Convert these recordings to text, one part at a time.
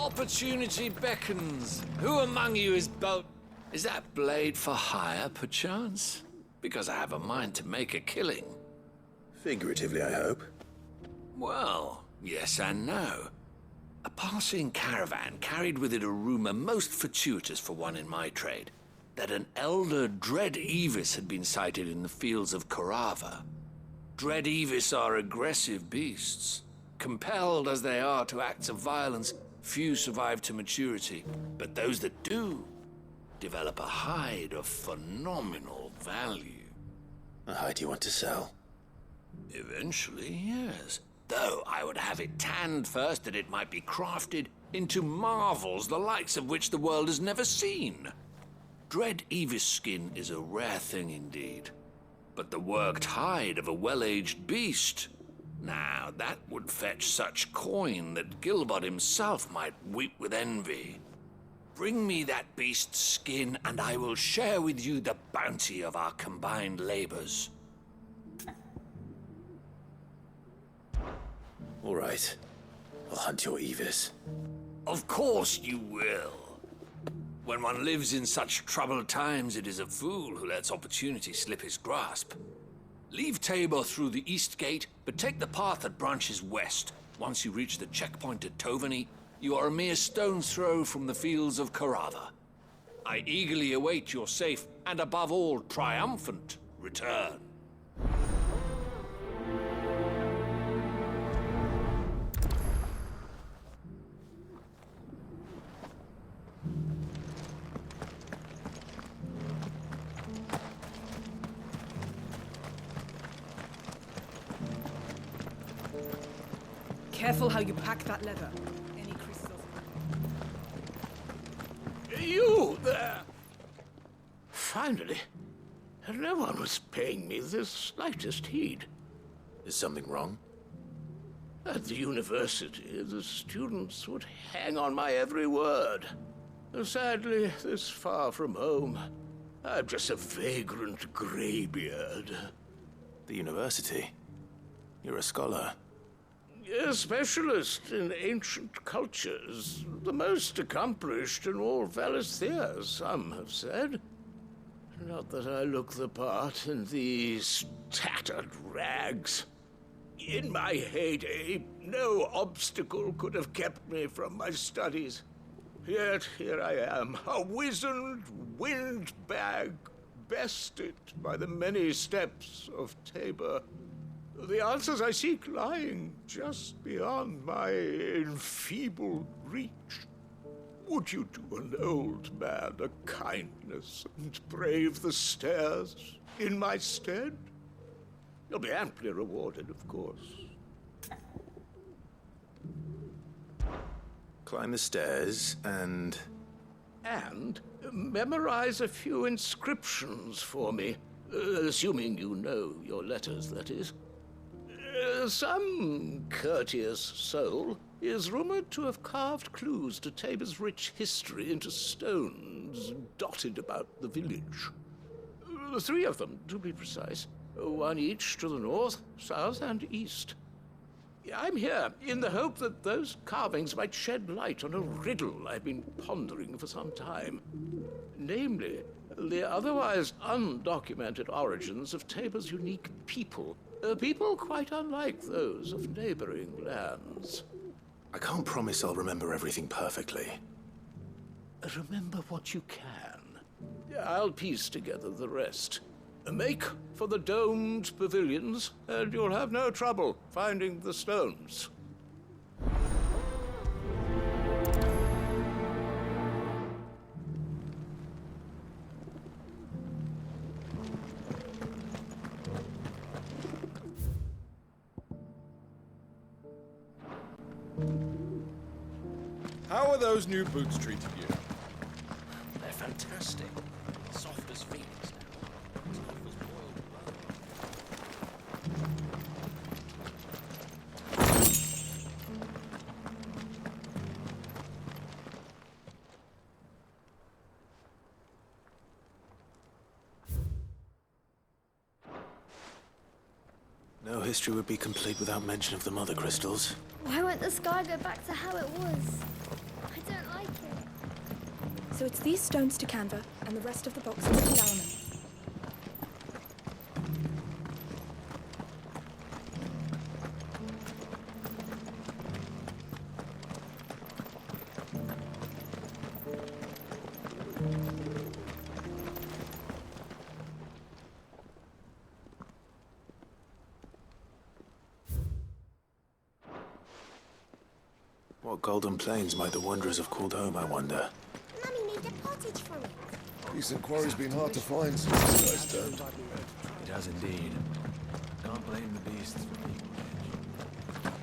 Opportunity beckons. Who among you is both... Is that blade for hire, perchance? Because I have a mind to make a killing. Figuratively, I hope. Well, yes and no. A passing caravan carried with it a rumor most fortuitous for one in my trade, that an elder Dread Evis had been sighted in the fields of Korava. Dread Evis are aggressive beasts. Compelled as they are to acts of violence, few survive to maturity, but those that do develop a hide of phenomenal value. A hide you want to sell? Eventually, yes. Though I would have it tanned first that it might be crafted into marvels the likes of which the world has never seen. Dread Evis skin is a rare thing indeed. But the worked hide of a well-aged beast, now that would fetch such coin that Gilbert himself might weep with envy. Bring me that beast's skin, and I will share with you the bounty of our combined labors. All right. I'll hunt your Evis. Of course you will. When one lives in such troubled times, it is a fool who lets opportunity slip his grasp. Leave Tabor through the east gate, but take the path that branches west. Once you reach the checkpoint at Tovany, you are a mere stone's throw from the fields of Korava. I eagerly await your safe, and above all, triumphant return. Careful how you pack that leather. Any crystals? You there! Finally. No one was paying me the slightest heed. Is something wrong? At the university, the students would hang on my every word. Sadly, this far from home, I'm just a vagrant graybeard. The university? You're a scholar. A specialist in ancient cultures, the most accomplished in all Valisthea, some have said. Not that I look the part in these tattered rags. In my heyday, no obstacle could have kept me from my studies. Yet here I am, a wizened windbag, bested by the many steps of Tabor. The answers I seek lying just beyond my enfeebled reach. Would you do an old man a kindness and brave the stairs in my stead? You'll be amply rewarded, of course. Climb the stairs and... And memorize a few inscriptions for me, assuming you know your letters, that is. Some courteous soul is rumored to have carved clues to Tabor's rich history into stones dotted about the village. 3 of them, to be precise. 1 each to the north, south, and east. I'm here in the hope that those carvings might shed light on a riddle I've been pondering for some time. Namely, the otherwise undocumented origins of Tabor's unique people. People quite unlike those of neighboring lands. I can't promise I'll remember everything perfectly. Remember what you can. I'll piece together the rest. Make for the domed pavilions, and you'll have no trouble finding the stones. How are those new boots treating you? They're fantastic. Soft as Phoenix now. Soft as boiled No history would be complete without mention of the Mothercrystals. Why won't the sky go back to how it was? I don't like it. So it's these stones to Canva, and the rest of the box is to Dalman. What golden plains might the wanderers have called home, I wonder? Mummy made a pottage from it. Recent quarry's been hard to find since the guys turned. It has indeed. Can't blame the beasts for being rich.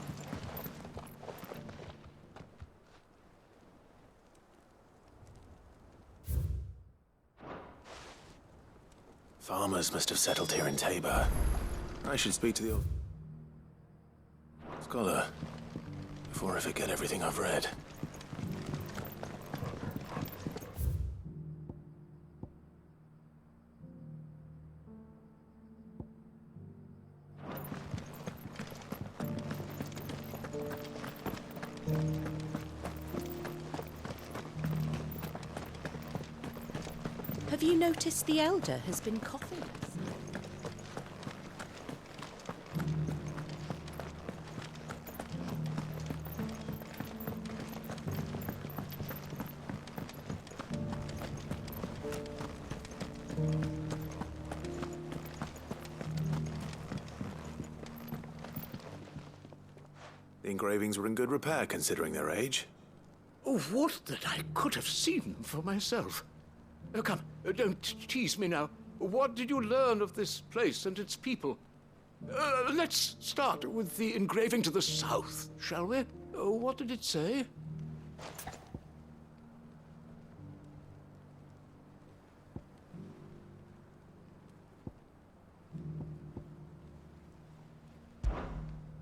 Farmers must have settled here in Tabor. I should speak to the old scholar before I forget everything I've read. Have you noticed the elder has been coughing? The engravings were in good repair considering their age. Oh, would that I could have seen them for myself. Come, don't tease me now. What did you learn of this place and its people? Let's start with the engraving to the south, shall we? What did it say?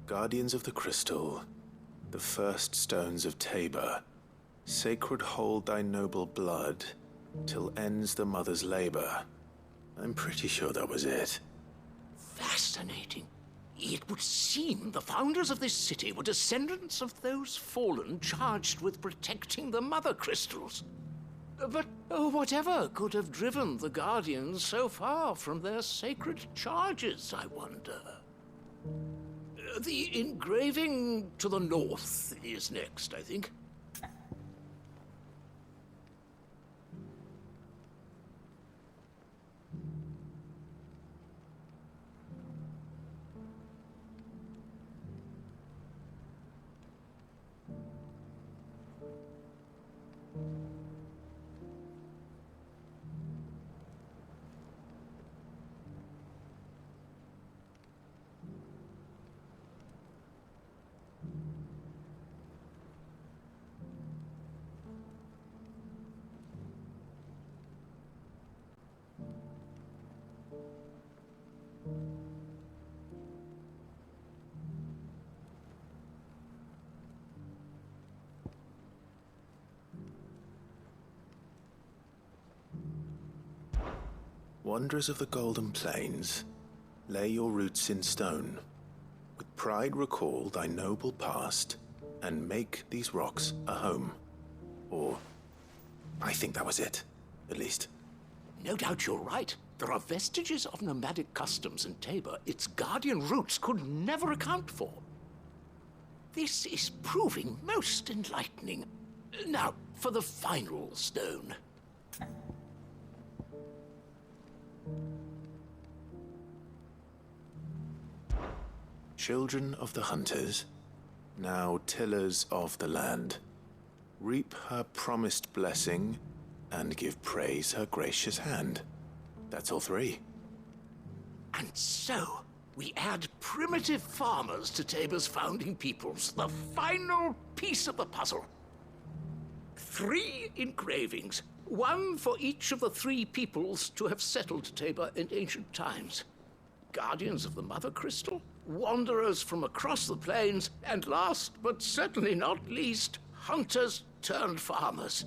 Guardians of the Crystal, the first stones of Tabor, sacred hold thy noble blood, till ends the mother's labor. I'm pretty sure that was it. Fascinating. It would seem the founders of this city were descendants of those fallen charged with protecting the Mothercrystals. But whatever could have driven the Guardians so far from their sacred charges, I wonder? The engraving to the north is next, I think. Wanderers of the Golden Plains, lay your roots in stone. With pride recall thy noble past, and make these rocks a home. Or, I think that was it, at least. No doubt you're right. There are vestiges of nomadic customs in Tabor its guardian roots could never account for. This is proving most enlightening. Now, for the final stone. Children of the hunters, now tillers of the land, reap her promised blessing and give praise her gracious hand. That's all three. And so, we add primitive farmers to Tabor's founding peoples, the final piece of the puzzle. 3 engravings, one for each of the 3 peoples to have settled Tabor in ancient times. Guardians of the Mothercrystal, wanderers from across the plains, and last but certainly not least, hunters turned farmers.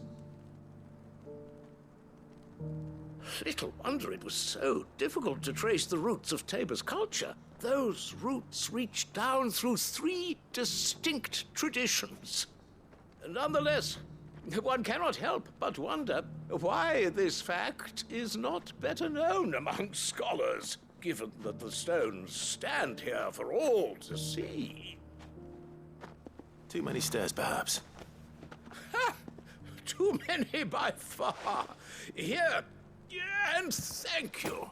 Little wonder it was so difficult to trace the roots of Tabor's culture. Those roots reached down through 3 distinct traditions. Nonetheless, One cannot help but wonder why this fact is not better known among scholars, given that the stones stand here for all to see. Too many stairs, perhaps. Ha! Too many by far. Here, and thank you.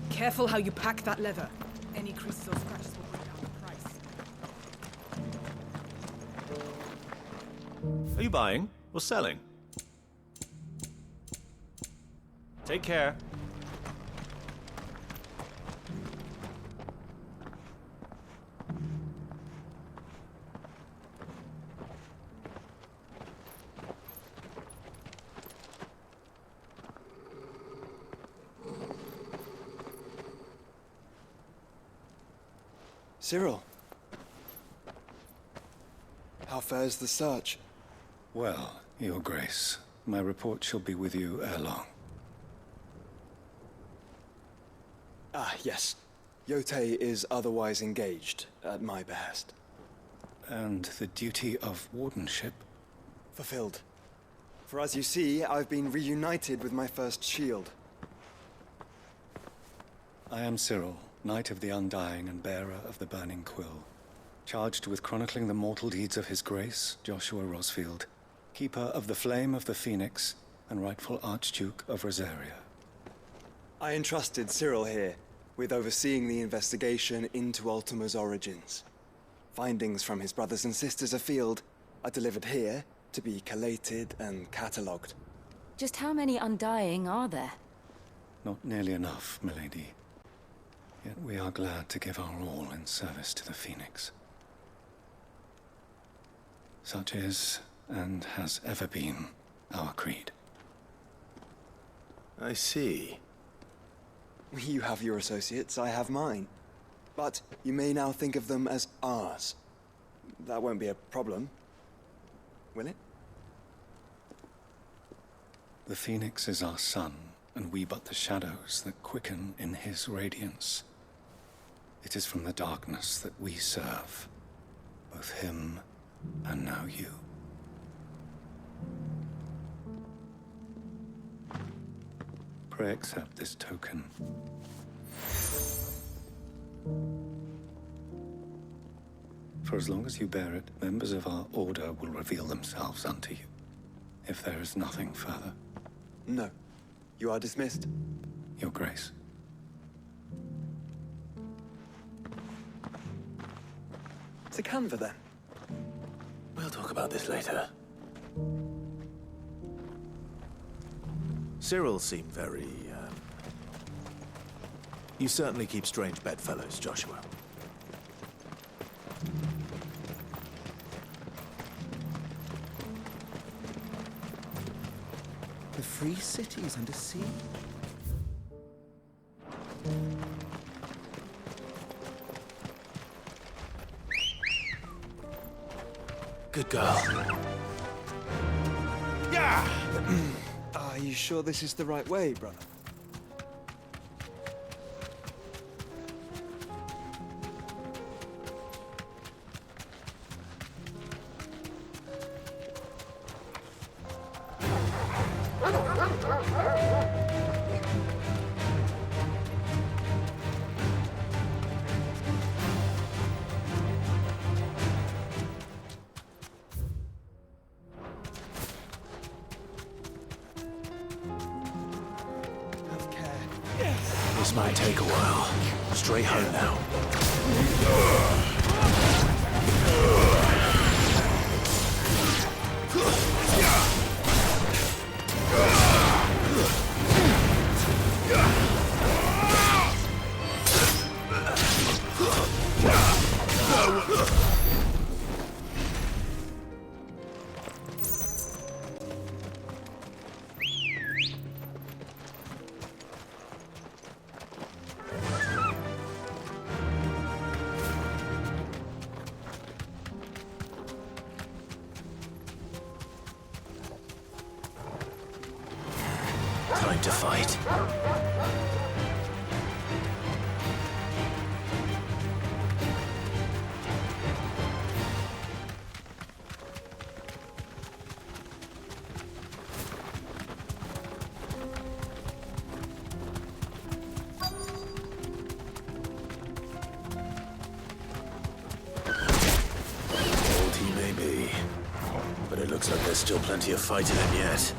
Careful how you pack that leather. Any creases or scratches will bring down the price. Are you buying or selling? Take care. Cyril, how fares the search? Well, Your Grace, my report shall be with you ere long. Ah, yes. Yotei is otherwise engaged, at my behest. And the duty of wardenship? Fulfilled. For as you see, I've been reunited with my first shield. I am Cyril, Knight of the Undying and bearer of the Burning Quill, charged with chronicling the mortal deeds of His Grace, Joshua Rosfield, Keeper of the Flame of the Phoenix and rightful Archduke of Rosaria. I entrusted Cyril here with overseeing the investigation into Ultima's origins. Findings from his brothers and sisters afield are delivered here to be collated and catalogued. Just how many Undying are there? Not nearly enough, milady. Yet we are glad to give our all in service to the Phoenix. Such is, and has ever been, our creed. I see. You have your associates, I have mine. But you may now think of them as ours. That won't be a problem, will it? The Phoenix is our sun, and we but the shadows that quicken in his radiance. It is from the darkness that we serve, both him and now you. Pray accept this token. For as long as you bear it, members of our order will reveal themselves unto you, if there is nothing further. No. You are dismissed. Your Grace. To Canva, then. We'll talk about this later. Cyril seemed very, You certainly keep strange bedfellows, Joshua. The free cities under sea. Good girl. Yeah! Are you sure this is the right way, brother? This might take a while. Straight home now. to fight. Old he may be, but it looks like there's still plenty of fight in him yet.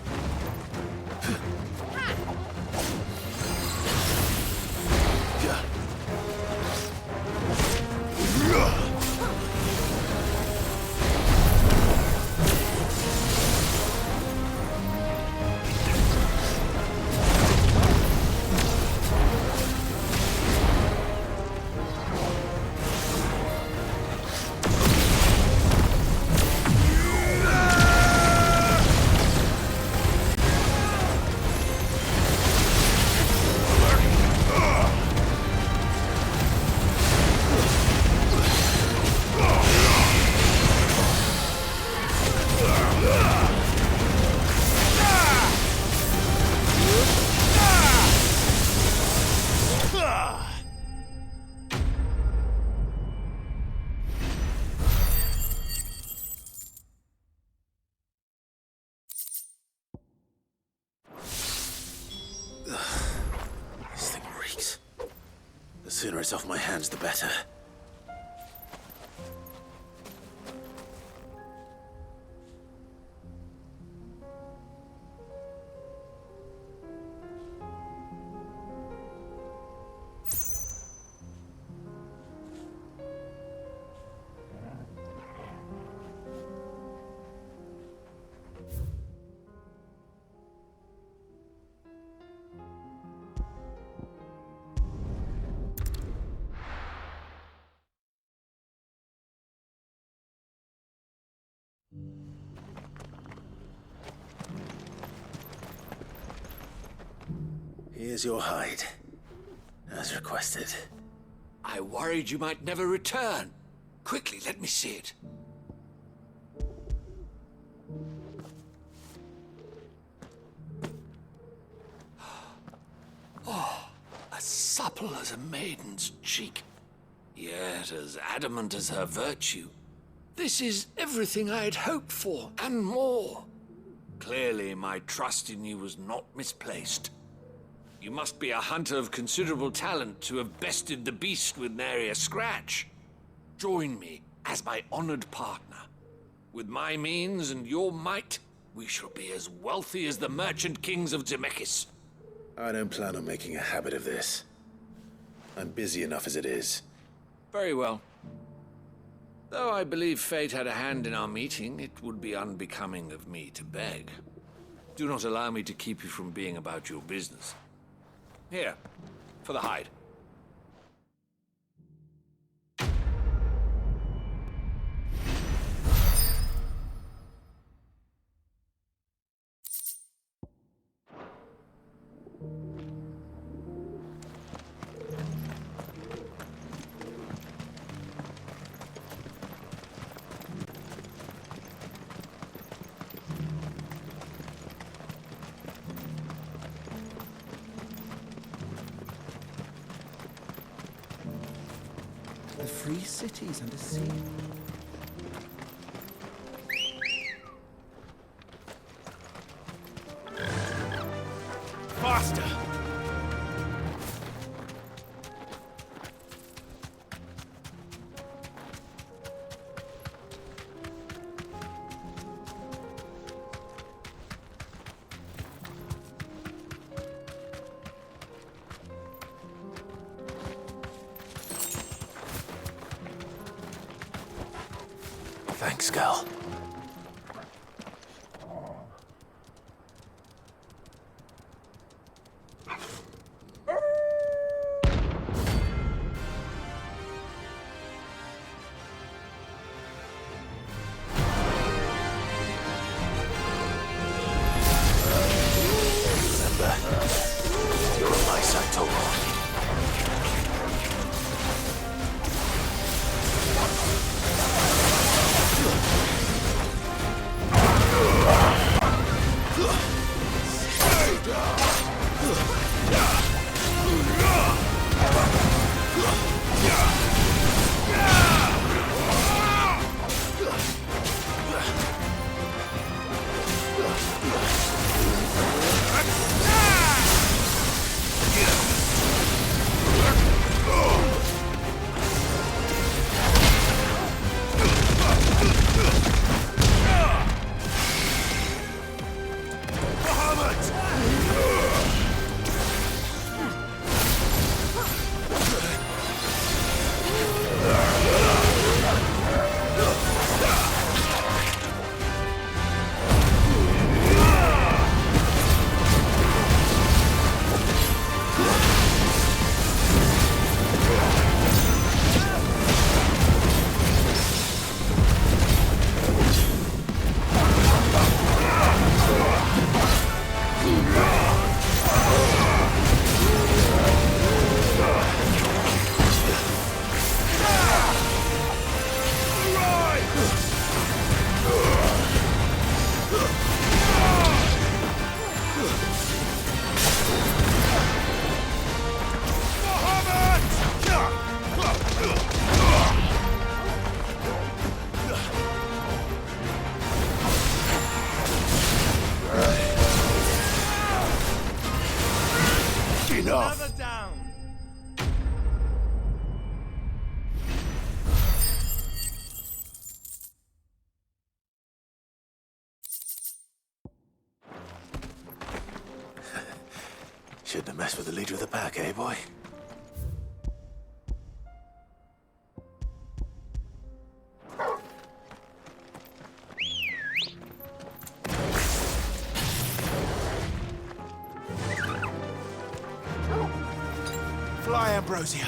This thing reeks. The sooner it's off my hands, the better. Here's your hide, as requested. I worried you might never return. Quickly, let me see it. Oh, as supple as a maiden's cheek, yet as adamant as her virtue. This is everything I had hoped for, and more. Clearly, my trust in you was not misplaced. You must be a hunter of considerable talent to have bested the beast with nary a scratch. Join me as my honored partner. With my means and your might, we shall be as wealthy as the merchant kings of Zemeckis. I don't plan on making a habit of this. I'm busy enough as it is. Very well. Though I believe fate had a hand in our meeting, it would be unbecoming of me to beg. Do not allow me to keep you from being about your business. Here, for the hide. The free cities under sea. Faster! Thanks, Gal. Remember, you're on my side, Togo. Enough! Another down! Shouldn't have messed with the leader of the pack, eh, boy? Fly, Ambrosia.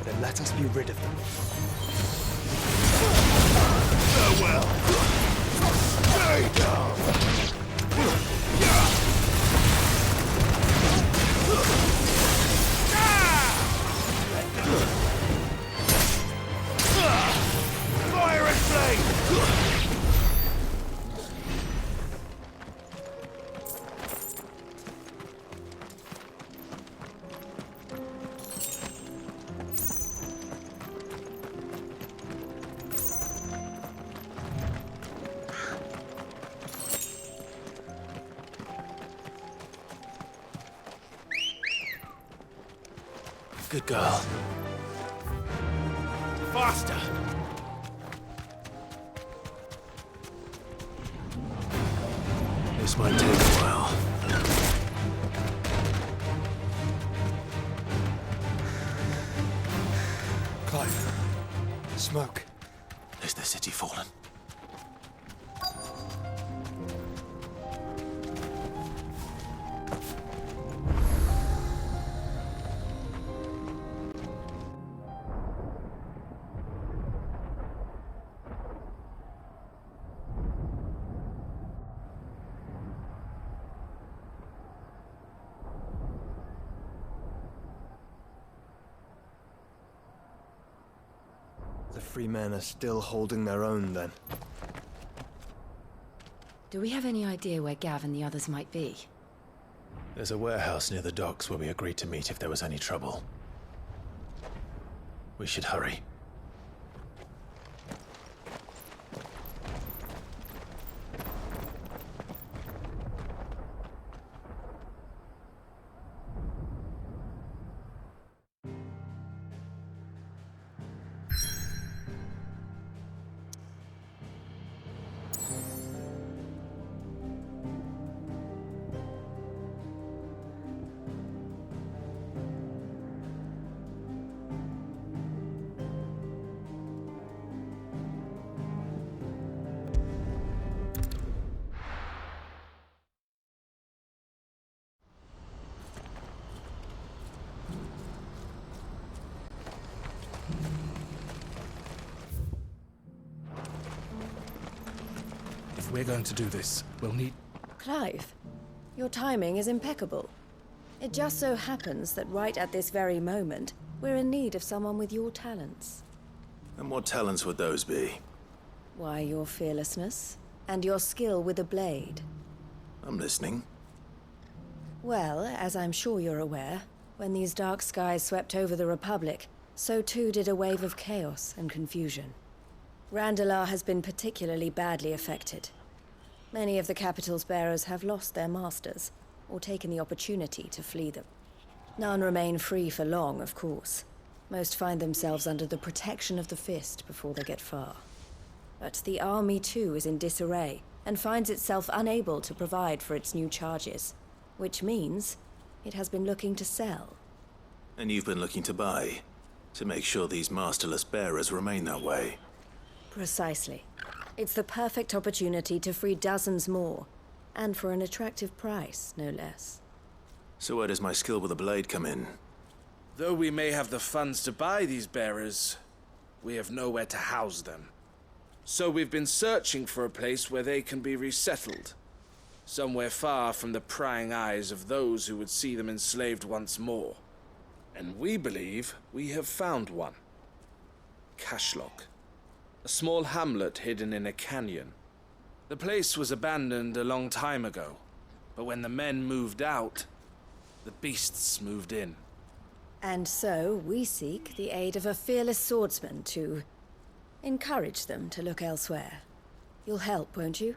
Then let us be rid of them. Farewell. Stay down. Fire and flame! Good girl. Faster! This might take a while. Clive. Smoke. Is the city fallen? The free men are still holding their own, then. Do we have any idea where Gav and the others might be? There's a warehouse near the docks where we agreed to meet if there was any trouble. We should hurry. If we're going to do this, we'll need... Clive, your timing is impeccable. It just so happens that right at this very moment, we're in need of someone with your talents. And what talents would those be? Why, your fearlessness, and your skill with a blade. I'm listening. Well, as I'm sure you're aware, when these dark skies swept over the Republic, so too did a wave of chaos and confusion. Randalar has been particularly badly affected. Many of the capital's bearers have lost their masters, or taken the opportunity to flee them. None remain free for long, of course. Most find themselves under the protection of the Fist before they get far. But the army too is in disarray, and finds itself unable to provide for its new charges. Which means it has been looking to sell. And you've been looking to buy, to make sure these masterless bearers remain that way. Precisely. It's the perfect opportunity to free dozens more, and for an attractive price, no less. So where does my skill with a blade come in? Though we may have the funds to buy these bearers, we have nowhere to house them. So we've been searching for a place where they can be resettled. Somewhere far from the prying eyes of those who would see them enslaved once more. And we believe we have found one. Cashlock. A small hamlet hidden in a canyon. The place was abandoned a long time ago, but when the men moved out, the beasts moved in. And so we seek the aid of a fearless swordsman to encourage them to look elsewhere. You'll help, won't you?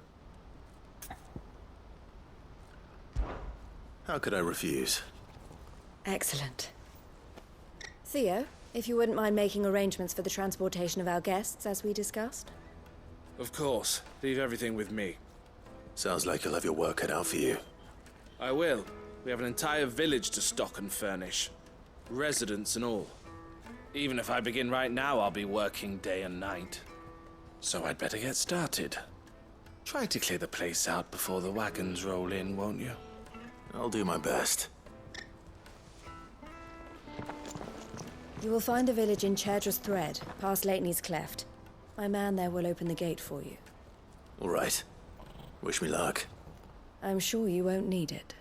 How could I refuse? Excellent. Theo, if you wouldn't mind making arrangements for the transportation of our guests, as we discussed. Of course. Leave everything with me. Sounds like you'll have your work cut out for you. I will. We have an entire village to stock and furnish. Residents and all. Even if I begin right now, I'll be working day and night. So I'd better get started. Try to clear the place out before the wagons roll in, won't you? I'll do my best. You will find a village in Chaidra's Thread, past Lateney's Cleft. My man there will open the gate for you. All right. Wish me luck. I'm sure you won't need it.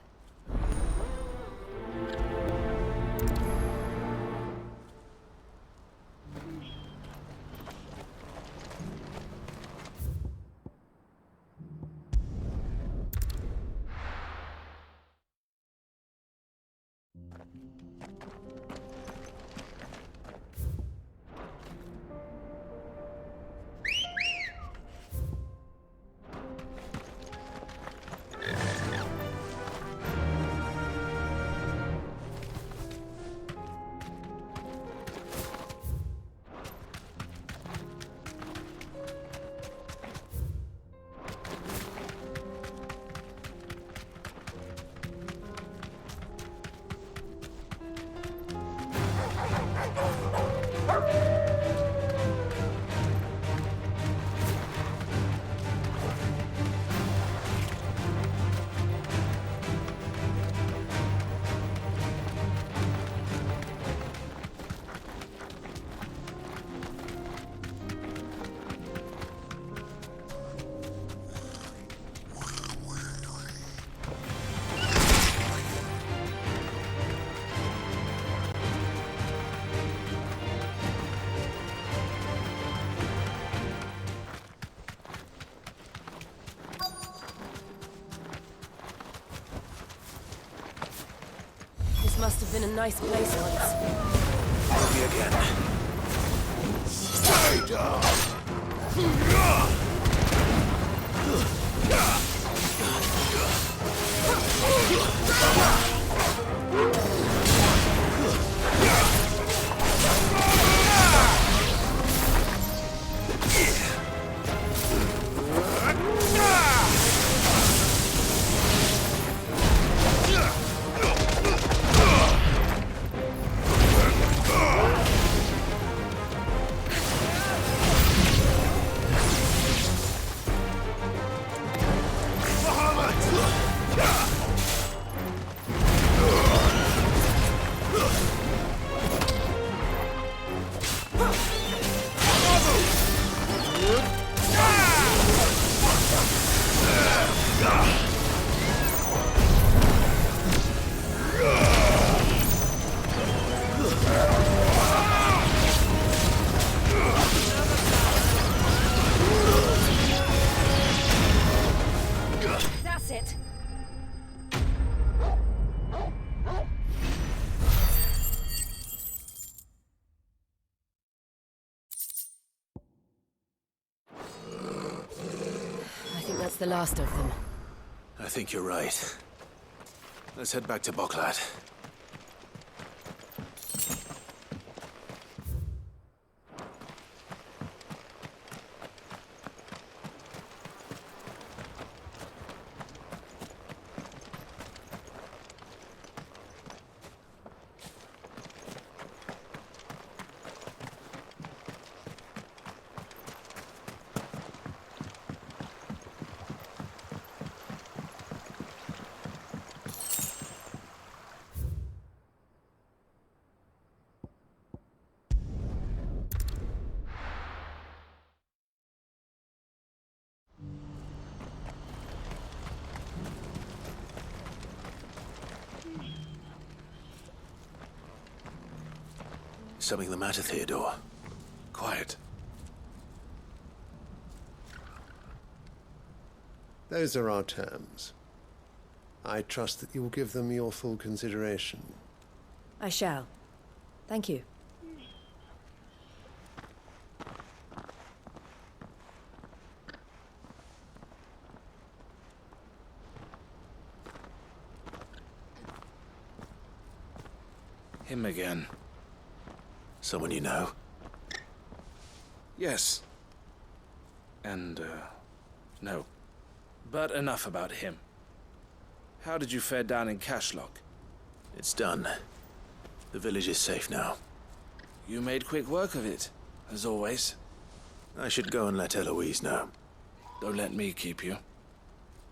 Must have been a nice place once. Maybe again. Stay down! The last of them. I think you're right. Let's head back to Boklat. something the matter, Theodore? Quiet. Those are our terms. I trust that you will give them your full consideration. I shall. Thank you. Him again. Someone you know? Yes. And, no. But enough about him. How did you fare down in Cashlock? It's done. The village is safe now. You made quick work of it, as always. I should go and let Eloise know. Don't let me keep you.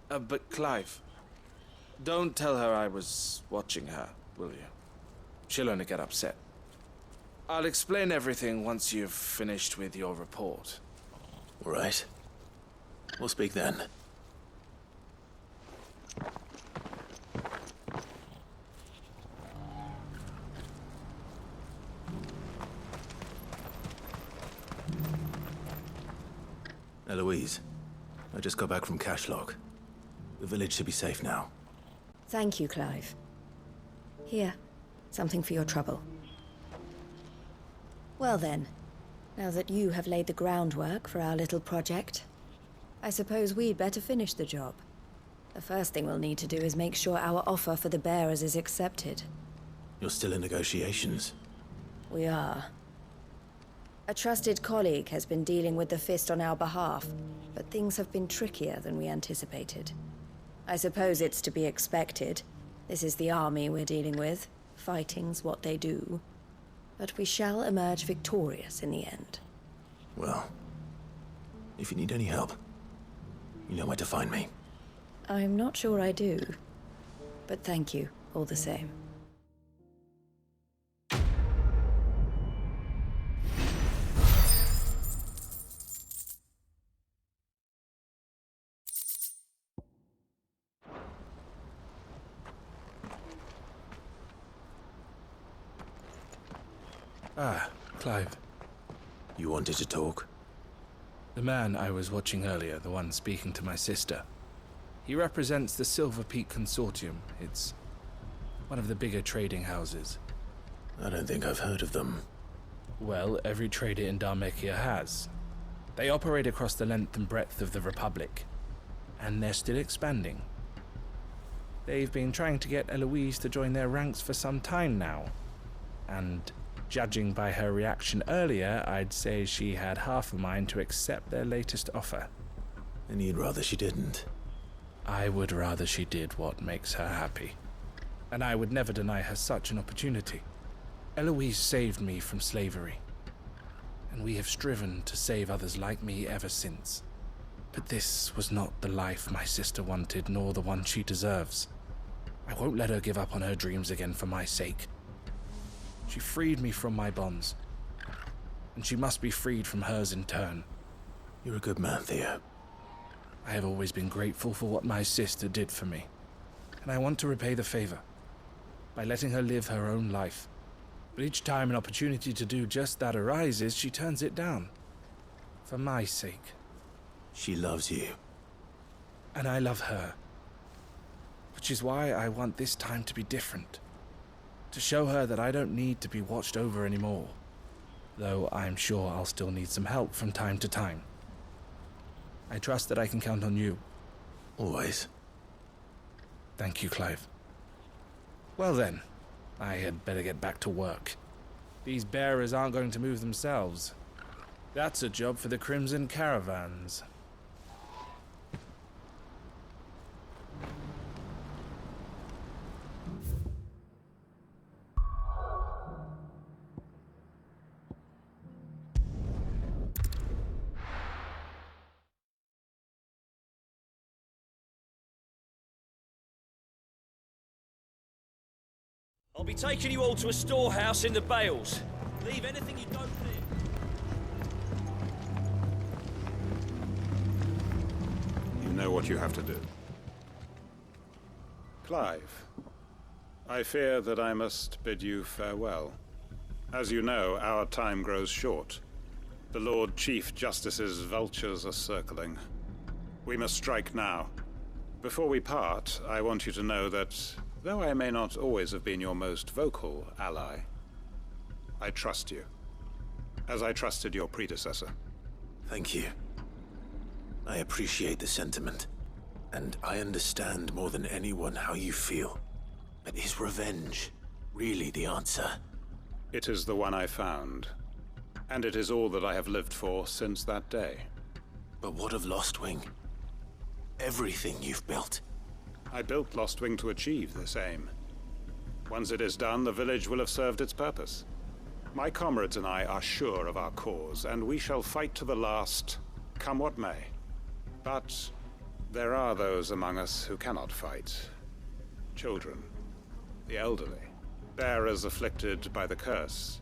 But Clive, don't tell her I was watching her, will you? She'll only get upset. I'll explain everything once you've finished with your report. All right. We'll speak then. Eloise, I just got back from Cashlock. The village should be safe now. Thank you, Clive. Here, something for your trouble. Well then, now that you have laid the groundwork for our little project, I suppose we'd better finish the job. The first thing we'll need to do is make sure our offer for the bearers is accepted. You're still in negotiations? We are. A trusted colleague has been dealing with the Fist on our behalf, but things have been trickier than we anticipated. I suppose it's to be expected. This is the army we're dealing with. Fighting's what they do. But we shall emerge victorious in the end. Well, if you need any help, you know where to find me. I'm not sure I do, but thank you all the same. Ah, Clive. You wanted to talk? The man I was watching earlier, the one speaking to my sister. He represents the Silver Peak Consortium. It's one of the bigger trading houses. I don't think I've heard of them. Well, every trader in Dharmekia has. They operate across the length and breadth of the Republic, and they're still expanding. They've been trying to get Eloise to join their ranks for some time now, and judging by her reaction earlier, I'd say she had half a mind to accept their latest offer. And you'd rather she didn't? I would rather she did what makes her happy. And I would never deny her such an opportunity. Eloise saved me from slavery, and we have striven to save others like me ever since. But this was not the life my sister wanted, nor the one she deserves. I won't let her give up on her dreams again for my sake. She freed me from my bonds, and she must be freed from hers in turn. You're a good man, Theo. I have always been grateful for what my sister did for me, and I want to repay the favor by letting her live her own life. But each time an opportunity to do just that arises, she turns it down. For my sake. She loves you. And I love her. Which is why I want this time to be different. To show her that I don't need to be watched over anymore. Though I'm sure I'll still need some help from time to time. I trust that I can count on you. Always. Thank you, Clive. Well then, I had better get back to work. These bearers aren't going to move themselves. That's a job for the Crimson Caravans. I'll be taking you all to a storehouse in the Bales. Leave anything you don't need. You know what you have to do. Clive, I fear that I must bid you farewell. As you know, our time grows short. The Lord Chief Justice's vultures are circling. We must strike now. Before we part, I want you to know that, though I may not always have been your most vocal ally, I trust you, as I trusted your predecessor. Thank you. I appreciate the sentiment, and I understand more than anyone how you feel. But is revenge really the answer? It is the one I found, and it is all that I have lived for since that day. But what of Lostwing? Everything you've built. I built Lostwing to achieve this aim. Once it is done, the village will have served its purpose. My comrades and I are sure of our cause, and we shall fight to the last, come what may. But there are those among us who cannot fight. Children, the elderly, bearers afflicted by the curse.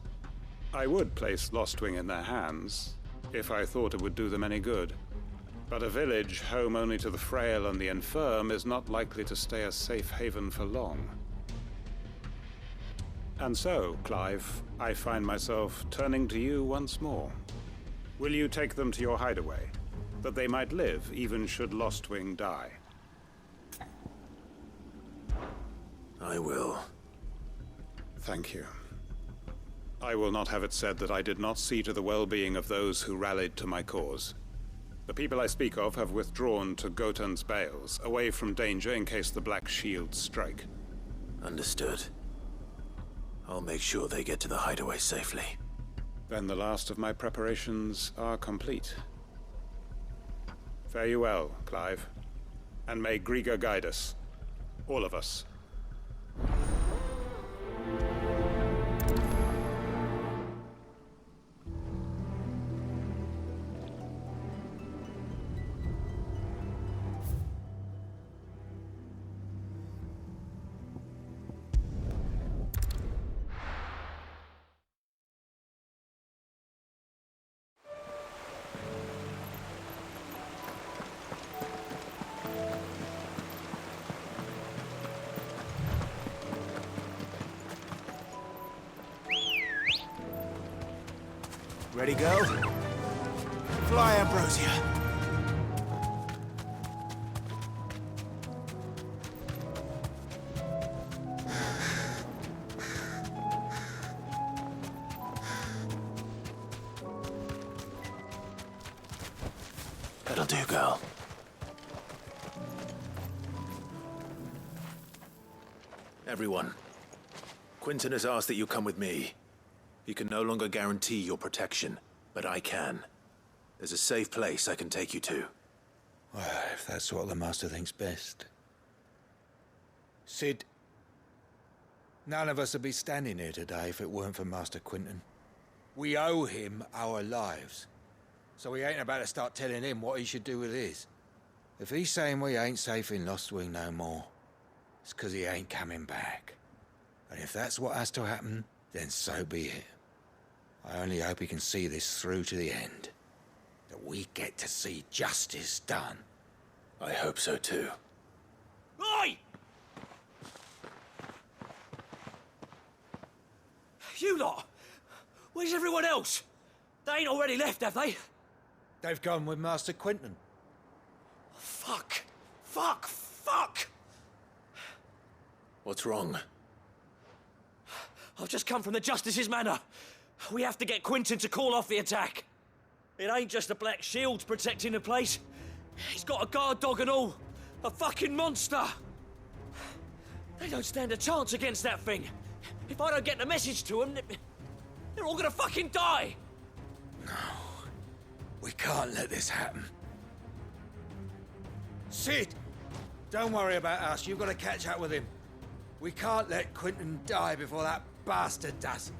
I would place Lostwing in their hands, if I thought it would do them any good. But a village home only to the frail and the infirm is not likely to stay a safe haven for long. And so, Clive, I find myself turning to you once more. Will you take them to your hideaway, that they might live even should Lostwing die? I will. Thank you. I will not have it said that I did not see to the well-being of those who rallied to my cause. The people I speak of have withdrawn to Gotan's Bales, away from danger in case the Black Shields strike. Understood. I'll make sure they get to the hideaway safely. Then the last of my preparations are complete. Fare you well, Clive. And may Griga guide us. All of us. Ready, go? Fly, Ambrosia! That'll do, girl. Everyone, Quinton has asked that you come with me. He can no longer guarantee your protection, but I can. There's a safe place I can take you to. Well, if that's what the Master thinks best. Sid, none of us would be standing here today if it weren't for Master Quinton. We owe him our lives. So we ain't about to start telling him what he should do with his. If he's saying we ain't safe in Lostwing no more, it's 'cause he ain't coming back. And if that's what has to happen, then so be it. I only hope he can see this through to the end. That we get to see justice done. I hope so too. Oi! You lot! Where's everyone else? They ain't already left, have they? They've gone with Master Quinton. Fuck! Fuck! Fuck! What's wrong? I've just come from the Justice's manor. We have to get Quinton to call off the attack. It ain't just the Black Shields protecting the place. He's got a guard dog and all. A fucking monster. They don't stand a chance against that thing. If I don't get the message to them, they're all gonna fucking die. No. We can't let this happen. Sid! Don't worry about us. You've got to catch up with him. We can't let Quinton die before that bastard does.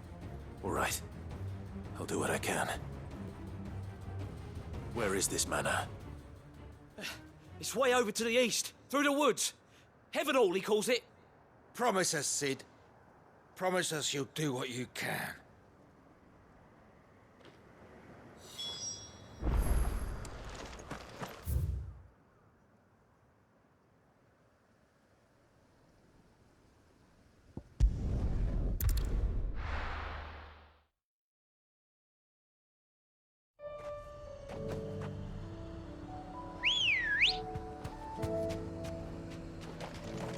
All right. I'll do what I can. Where is this manor? It's way over to the east, through the woods. Heaven Hall, he calls it. Promise us, Sid. Promise us you'll do what you can.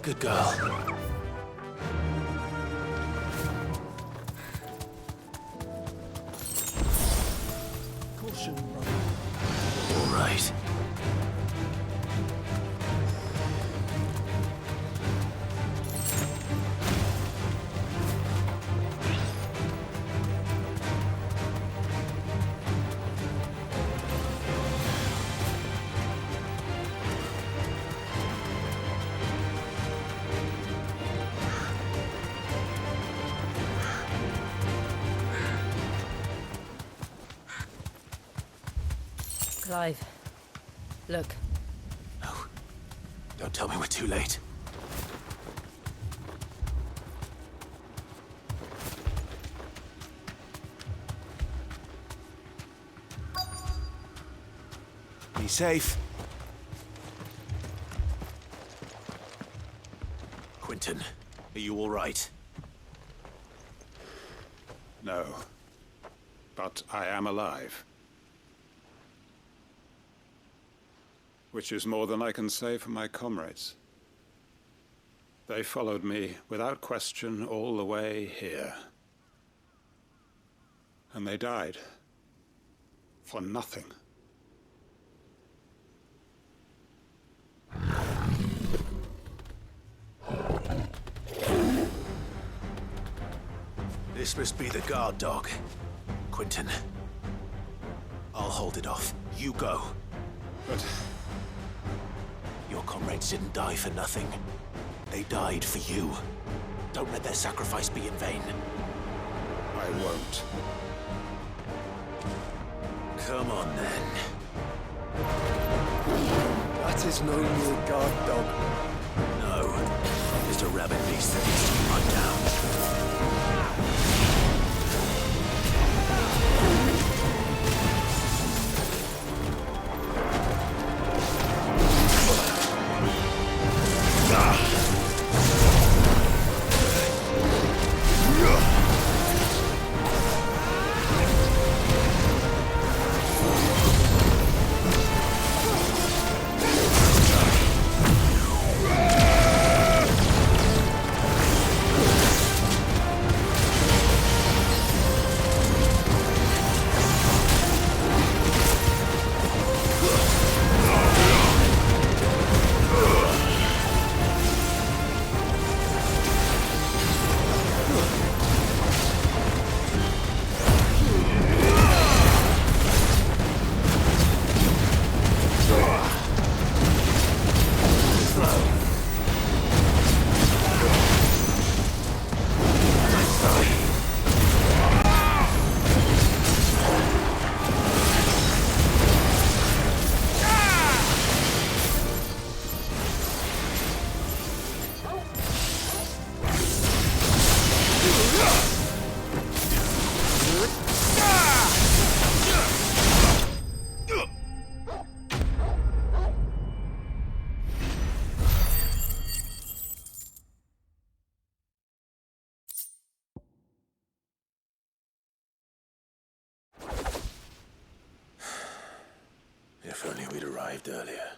Good girl. Caution, brother. All right. Clive, look. No. Don't tell me we're too late. Be safe. Quentin, are you all right? No. But I am alive. Which is more than I can say for my comrades. They followed me without question all the way here. And they died. For nothing. This must be the guard dog. Quentin. I'll hold it off. You go. But... your comrades didn't die for nothing. They died for you. Don't let their sacrifice be in vain. I won't. Come on, then. That is no mere guard dog. No. Just a rabid beast that needs to be run down. If only we'd arrived earlier.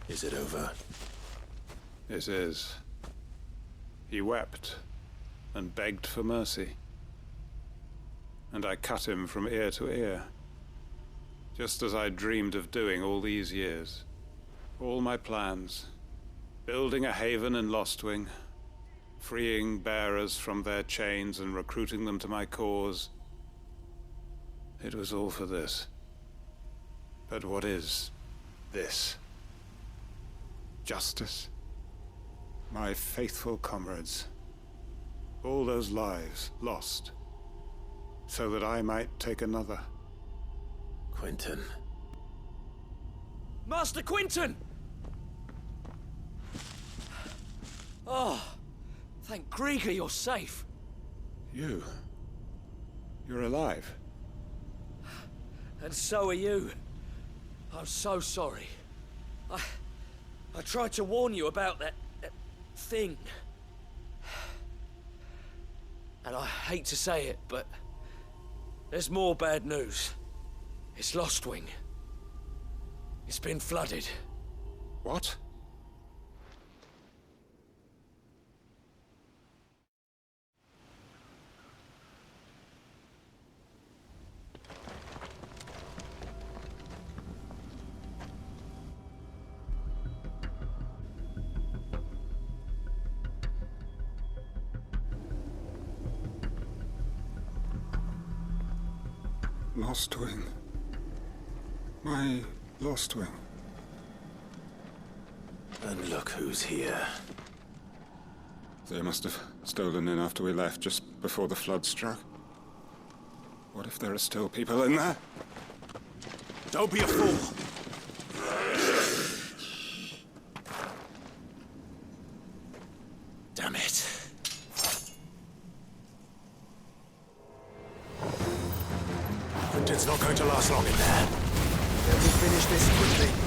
Is it over? It is. He wept and begged for mercy. And I cut him from ear to ear. Just as I dreamed of doing all these years. All my plans. Building a haven in Lostwing. Freeing bearers from their chains and recruiting them to my cause. It was all for this. But what is this? Justice? My faithful comrades. All those lives lost. So that I might take another. Quentin. Master Quentin! Oh, thank Grieger you're safe. You're alive. And so are you. I'm so sorry. I tried to warn you about that thing. And I hate to say it, but there's more bad news. It's Lostwing. It's been flooded. What? Lostwing. My Lostwing. And look who's here. They must have stolen in after we left, just before the flood struck. What if there are still people in there? Don't be a fool! Damn it. Quinton's not going to last long in there. Let me finish this quickly.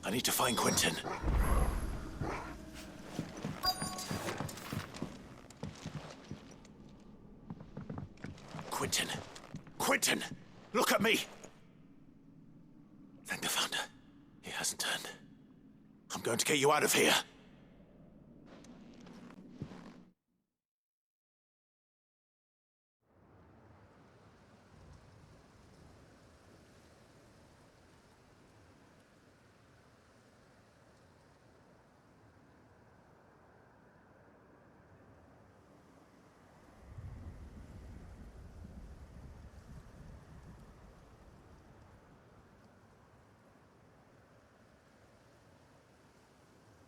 I need to find Quinton. Quinton! Quinton! Look at me! Thank the Founder. He hasn't turned. I'm going to get you out of here.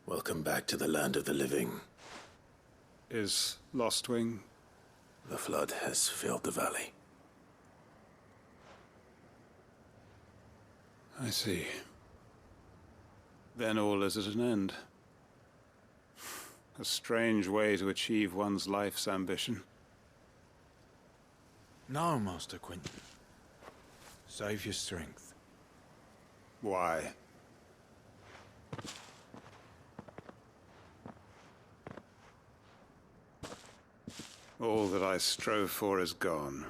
Welcome back to the land of the living. Is Lostwing? The flood has filled the valley. I see. Then all is at an end. A strange way to achieve one's life's ambition. No, Master Quinton. Save your strength. Why? All that I strove for is gone.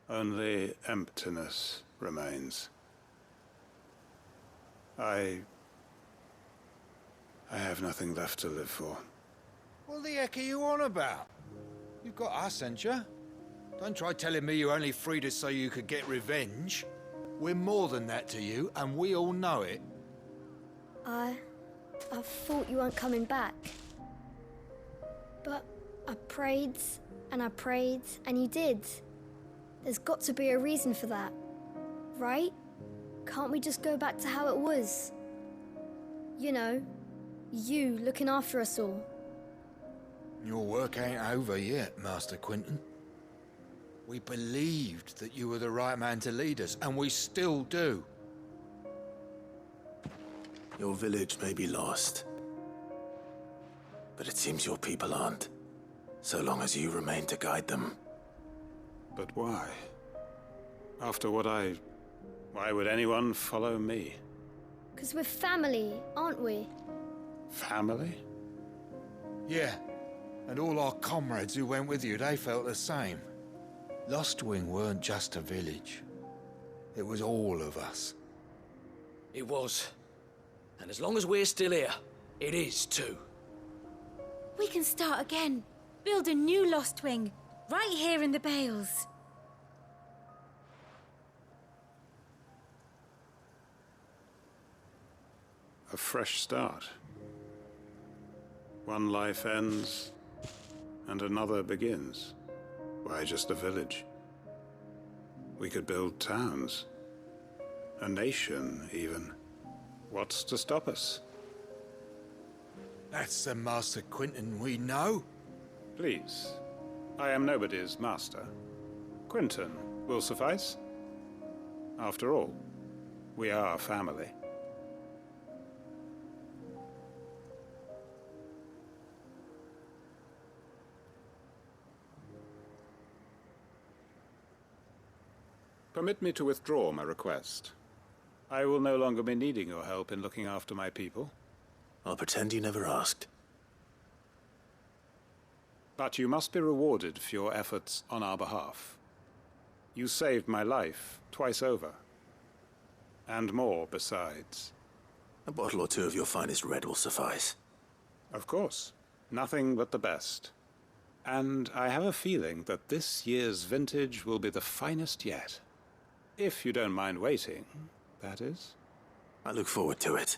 Only emptiness remains. I have nothing left to live for. What the heck are you on about? You've got us, ain't you? Don't try telling me you only freed us so you could get revenge. We're more than that to you, and we all know it. I thought you weren't coming back. But I prayed, and you did. There's got to be a reason for that. right? Can't we just go back to how it was? You know, you looking after us all. Your work ain't over yet, Master Quinton. We believed that you were the right man to lead us, and we still do. Your village may be lost, but it seems your people aren't, so long as you remain to guide them. But why? After what why would anyone follow me? 'Cause we're family, aren't we? Family? Yeah, and all our comrades who went with you, they felt the same. Lostwing weren't just a village. It was all of us. It was. And as long as we're still here, it is too. We can start again. Build a new Lostwing, right here in the Bales. A fresh start. One life ends, and another begins. Why just a village? We could build towns. A nation, even. What's to stop us? That's the Master Quinton we know. Please. I am nobody's master. Quinton will suffice. After all, we are family. Permit me to withdraw my request. I will no longer be needing your help in looking after my people. I'll pretend you never asked. But you must be rewarded for your efforts on our behalf. You saved my life twice over. And more besides. A bottle or two of your finest red will suffice. Of course. Nothing but the best. And I have a feeling that this year's vintage will be the finest yet. If you don't mind waiting, that is. I look forward to it.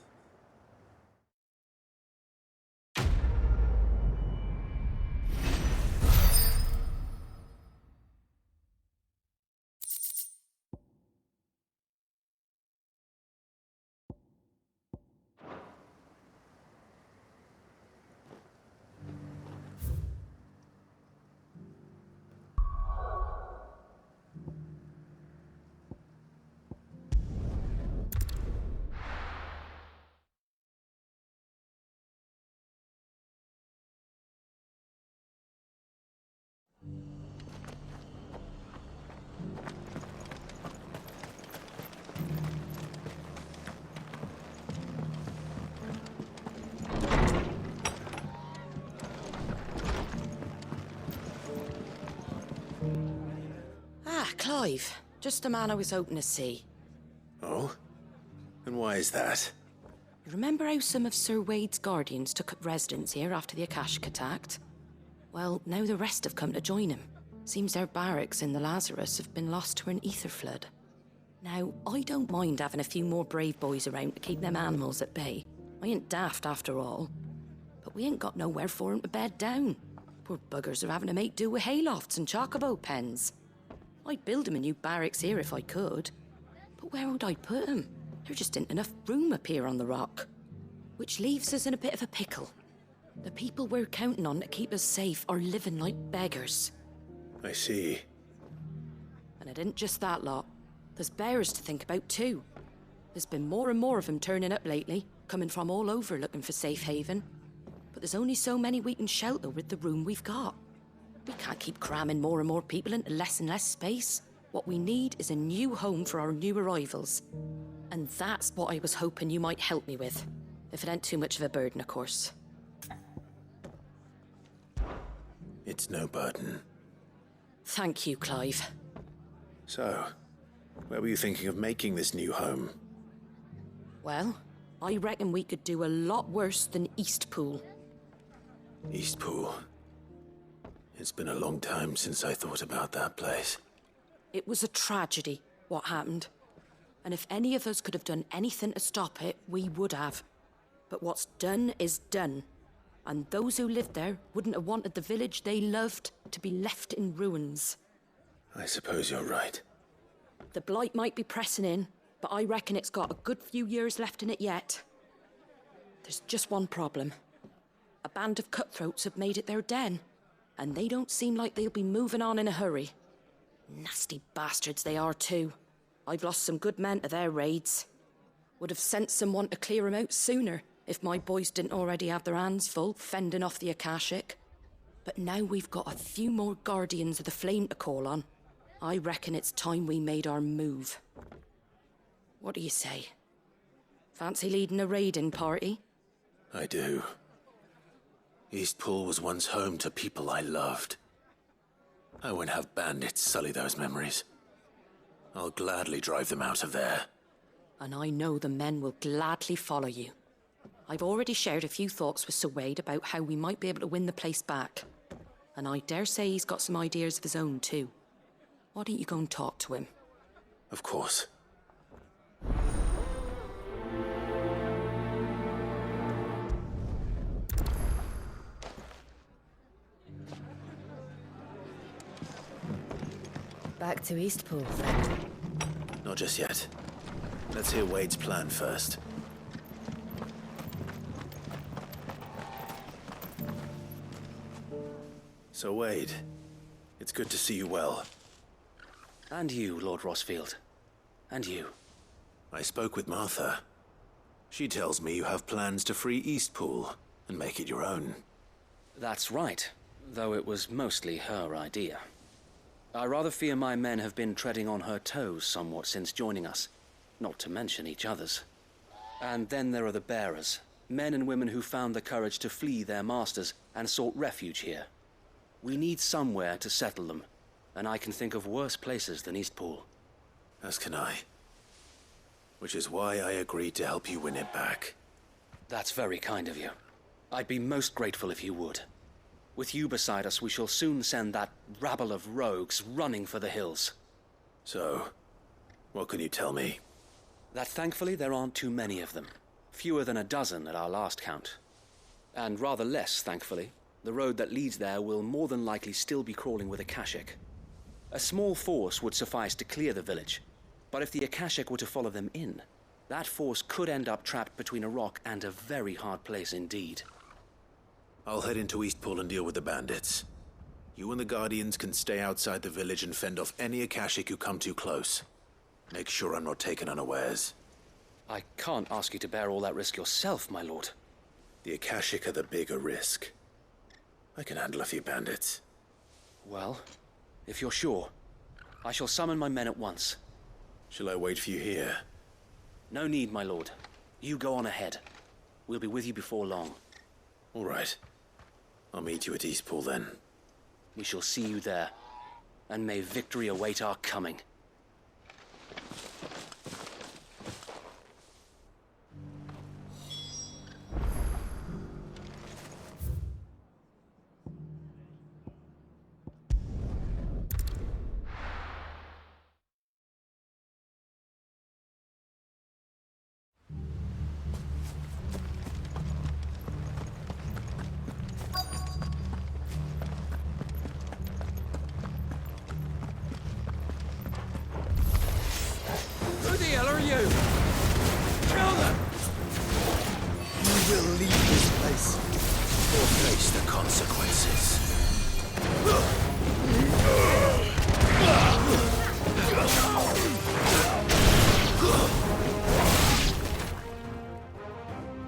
Clive, just the man I was hoping to see. Oh? And why is that? You remember how some of Sir Wade's guardians took up residence here after the Akashic attacked? Well, now the rest have come to join him. Seems their barracks in the Lazarus have been lost to an aether flood. Now, I don't mind having a few more brave boys around to keep them animals at bay. I ain't daft after all. But we ain't got nowhere for 'em to bed down. Poor buggers are having to make do with haylofts and chocobo pens. I'd build 'em a new barracks here if I could. But where would I put 'em? There just ain't enough room up here on the rock. Which leaves us in a bit of a pickle. The people we're counting on to keep us safe are living like beggars. I see. And it ain't just that lot. There's bears to think about too. There's been more and more of them turning up lately, coming from all over looking for safe haven. But there's only so many we can shelter with the room we've got. We can't keep cramming more and more people into less and less space. What we need is a new home for our new arrivals. And that's what I was hoping you might help me with. If it ain't too much of a burden, of course. It's no burden. Thank you, Clive. So, where were you thinking of making this new home? Well, I reckon we could do a lot worse than Eastpool. Eastpool. It's been a long time since I thought about that place. It was a tragedy, what happened. And if any of us could have done anything to stop it, we would have. But what's done is done. And those who lived there wouldn't have wanted the village they loved to be left in ruins. I suppose you're right. The blight might be pressing in, but I reckon it's got a good few years left in it yet. There's just one problem. A band of cutthroats have made it their den, and they don't seem like they'll be moving on in a hurry. Nasty bastards they are too. I've lost some good men to their raids. Would have sent someone to clear 'em out sooner, if my boys didn't already have their hands full fending off the Akashic. But now we've got a few more Guardians of the Flame to call on. I reckon it's time we made our move. What do you say? Fancy leading a raiding party? I do. Eastpool was once home to people I loved. I won't have bandits sully those memories. I'll gladly drive them out of there. And I know the men will gladly follow you. I've already shared a few thoughts with Sir Wade about how we might be able to win the place back. And I dare say he's got some ideas of his own too. Why don't you go and talk to him? Of course. Back to Eastpool, then. Not just yet. Let's hear Wade's plan first. So, Wade, it's good to see you well. And you, Lord Rosfield. And you. I spoke with Martha. She tells me you have plans to free Eastpool and make it your own. That's right, though it was mostly her idea. I rather fear my men have been treading on her toes somewhat since joining us, not to mention each other's. And then there are the bearers, men and women who found the courage to flee their masters and sought refuge here. We need somewhere to settle them, and I can think of worse places than Eastpool. As can I. Which is why I agreed to help you win it back. That's very kind of you. I'd be most grateful if you would. With you beside us, we shall soon send that rabble of rogues running for the hills. So, what can you tell me? That thankfully there aren't too many of them. Fewer than a dozen at our last count. And rather less, thankfully. The road that leads there will more than likely still be crawling with Akashic. A small force would suffice to clear the village, but if the Akashic were to follow them in, that force could end up trapped between a rock and a very hard place indeed. I'll head into Eastpool and deal with the bandits. You and the Guardians can stay outside the village and fend off any Akashic who come too close. Make sure I'm not taken unawares. I can't ask you to bear all that risk yourself, my lord. The Akashic are the bigger risk. I can handle a few bandits. Well, if you're sure, I shall summon my men at once. Shall I wait for you here? No need, my lord. You go on ahead. We'll be with you before long. All right. I'll meet you at Eastpool then. We shall see you there, and may victory await our coming. Who the hell are you? Kill them! You will leave this place or face the consequences.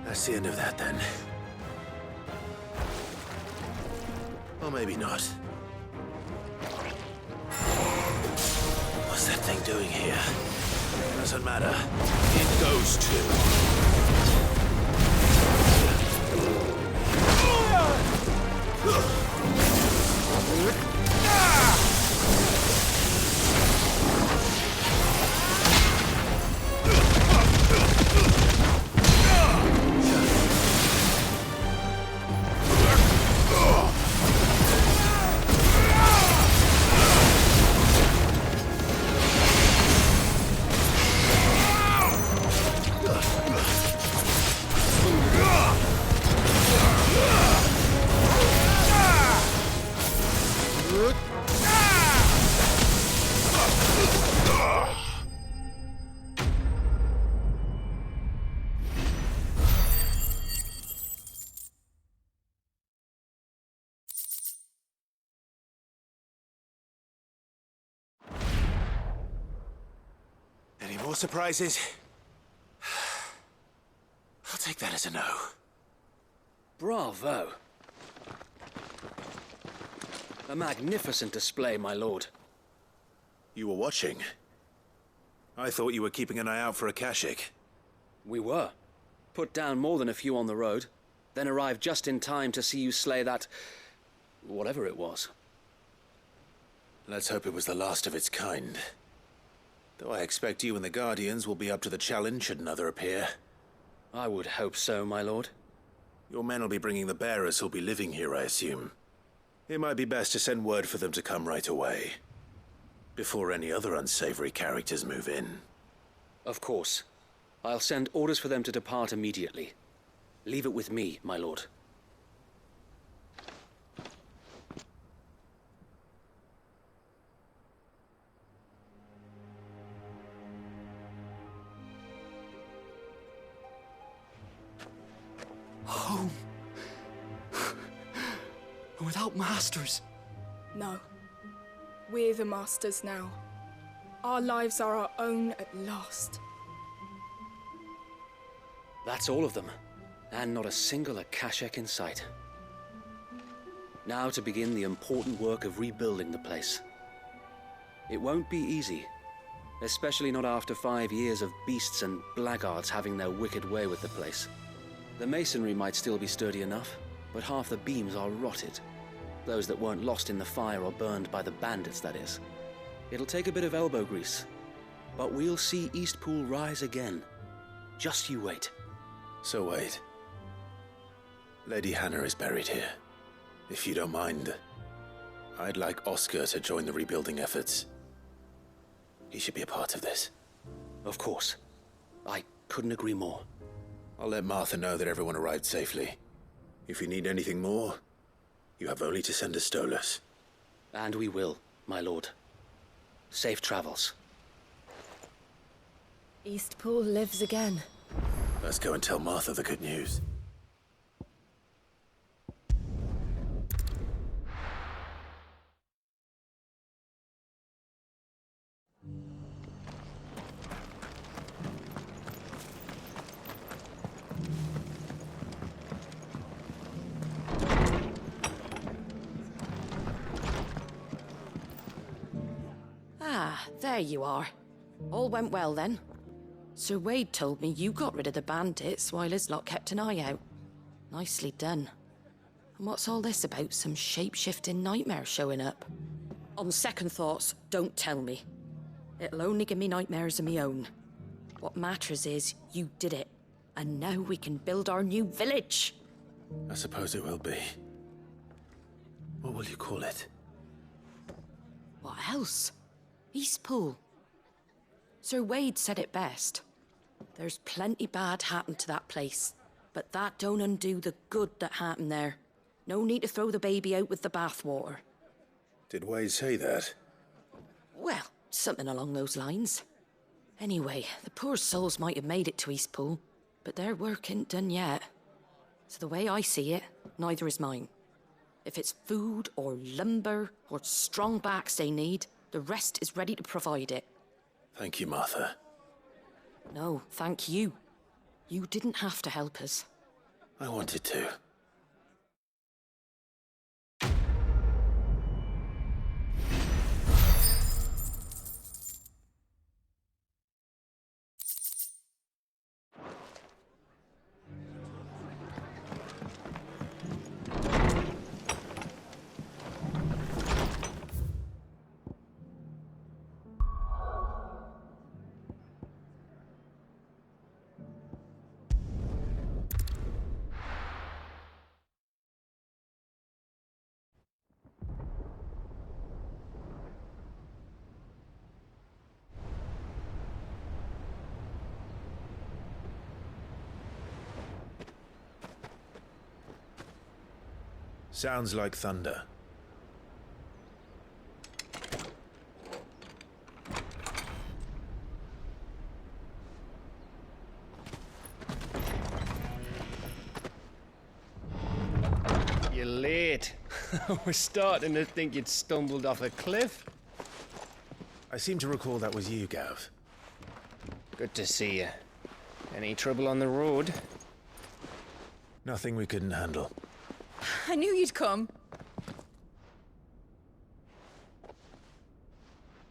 That's the end of that then. Or maybe not. What's that thing doing here? Doesn't matter. It goes to. Any more surprises? I'll take that as a no. Bravo. A magnificent display, my lord. You were watching? I thought you were keeping an eye out for a Kashik. We were. Put down more than a few on the road, then arrived just in time to see you slay that... whatever it was. Let's hope it was the last of its kind. Though I expect you and the Guardians will be up to the challenge should another appear. I would hope so, my lord. Your men will be bringing the bearers who'll be living here, I assume. It might be best to send word for them to come right away, before any other unsavory characters move in. Of course. I'll send orders for them to depart immediately. Leave it with me, my lord. Home. Without masters. No. We're the masters now. Our lives are our own at last. That's all of them, and not a single Akashek in sight. Now to begin the important work of rebuilding the place. It won't be easy, especially not after 5 years of beasts and blackguards having their wicked way with the place. The masonry might still be sturdy enough, but half the beams are rotted. Those that weren't lost in the fire or burned by the bandits, that is. It'll take a bit of elbow grease, but we'll see Eastpool rise again. Just you wait. So wait. Lady Hannah is buried here. If you don't mind, I'd like Oscar to join the rebuilding efforts. He should be a part of this. Of course. I couldn't agree more. I'll let Martha know that everyone arrived safely. If you need anything more, you have only to send a Stolas. And we will, my lord. Safe travels. Eastpool lives again. Let's go and tell Martha the good news. Ah, there you are. All went well then. Sir Wade told me you got rid of the bandits while his lot kept an eye out. Nicely done. And what's all this about some shape-shifting nightmare showing up? On second thoughts, don't tell me. It'll only give me nightmares of me own. What matters is you did it, and now we can build our new village. I suppose it will be. What will you call it? What else? Eastpool. Sir Wade said it best. There's plenty bad happened to that place, but that don't undo the good that happened there. No need to throw the baby out with the bathwater. Did Wade say that? Well, something along those lines. Anyway, the poor souls might have made it to Eastpool, but their work ain't done yet. So the way I see it, neither is mine. If it's food or lumber or strong backs they need, the rest is ready to provide it. Thank you, Martha. No, thank you. You didn't have to help us. I wanted to. Sounds like thunder. You're late. We're starting to think you'd stumbled off a cliff. I seem to recall that was you, Gav. Good to see you. Any trouble on the road? Nothing we couldn't handle. I knew you'd come.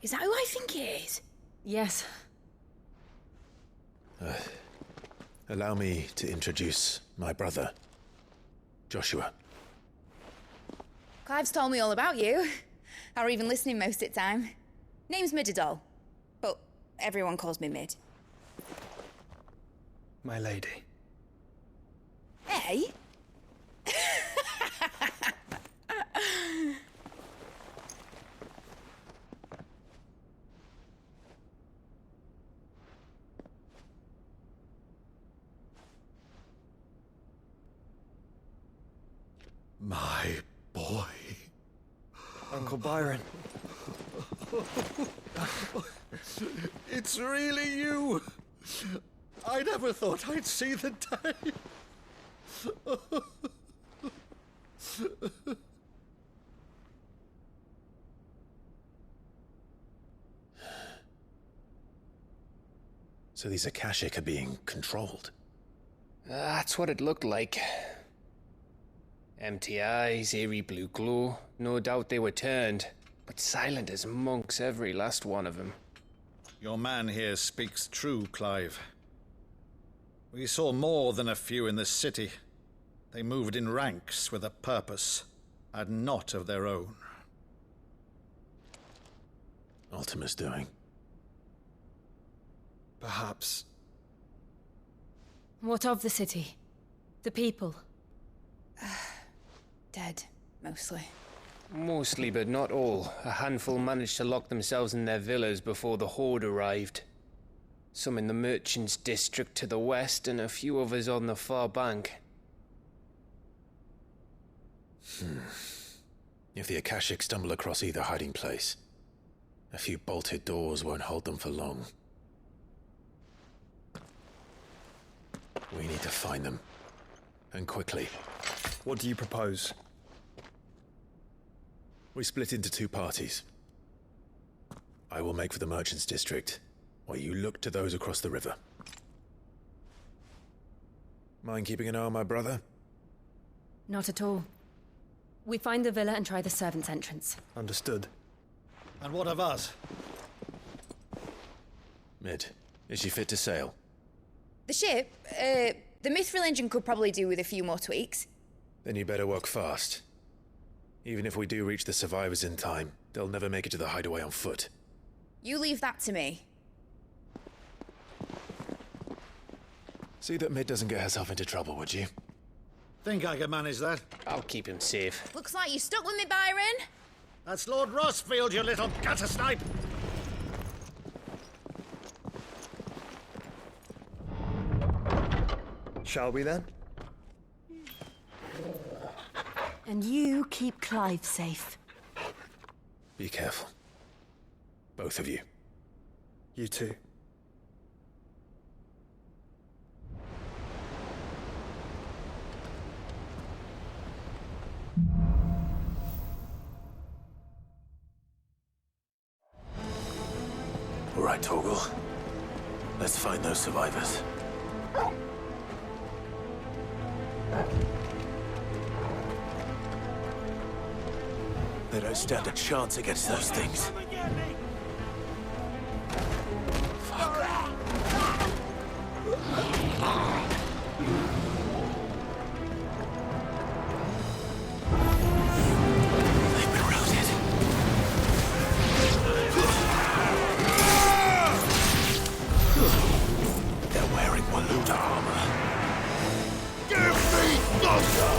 Is that who I think it is? Yes. Allow me to introduce my brother, Joshua. Clive's told me all about you. Or even listening most of the time. Name's Midadol, but everyone calls me Mid. My lady. Hey? My boy. Uncle Byron. It's really you. I never thought I'd see the day. So these Akashic are being controlled? That's what it looked like. Empty eyes, eerie blue glow. No doubt they were turned, but silent as monks, every last one of them. Your man here speaks true, Clive. We saw more than a few in this city. They moved in ranks with a purpose, and not of their own. Ultima's doing. Perhaps. What of the city? The people? Dead, mostly. Mostly, but not all. A handful managed to lock themselves in their villas before the Horde arrived. Some in the Merchants' District to the west, and a few others on the far bank. If the Akashic stumble across either hiding place, a few bolted doors won't hold them for long. We need to find them. And quickly. What do you propose? We split into two parties. I will make for the Merchants' District, while you look to those across the river. Mind keeping an eye on my brother? Not at all. We find the villa and try the servants' entrance. Understood. And what of us? Mid, is she fit to sail? The ship, the Mithril engine could probably do with a few more tweaks. Then you better work fast. Even if we do reach the survivors in time, they'll never make it to the hideaway on foot. You leave that to me. See that Mid doesn't get herself into trouble, would you? Think I can manage that? I'll keep him safe. Looks like you stuck with me, Byron. That's Lord Rossfield, you little gutter snipe! Shall we then? And you keep Clive safe. Be careful. Both of you. You too. All right, Torgal. Let's find those survivors. They don't stand a chance against those things. They've been routed. They're wearing Waluda armor. Give me thunder!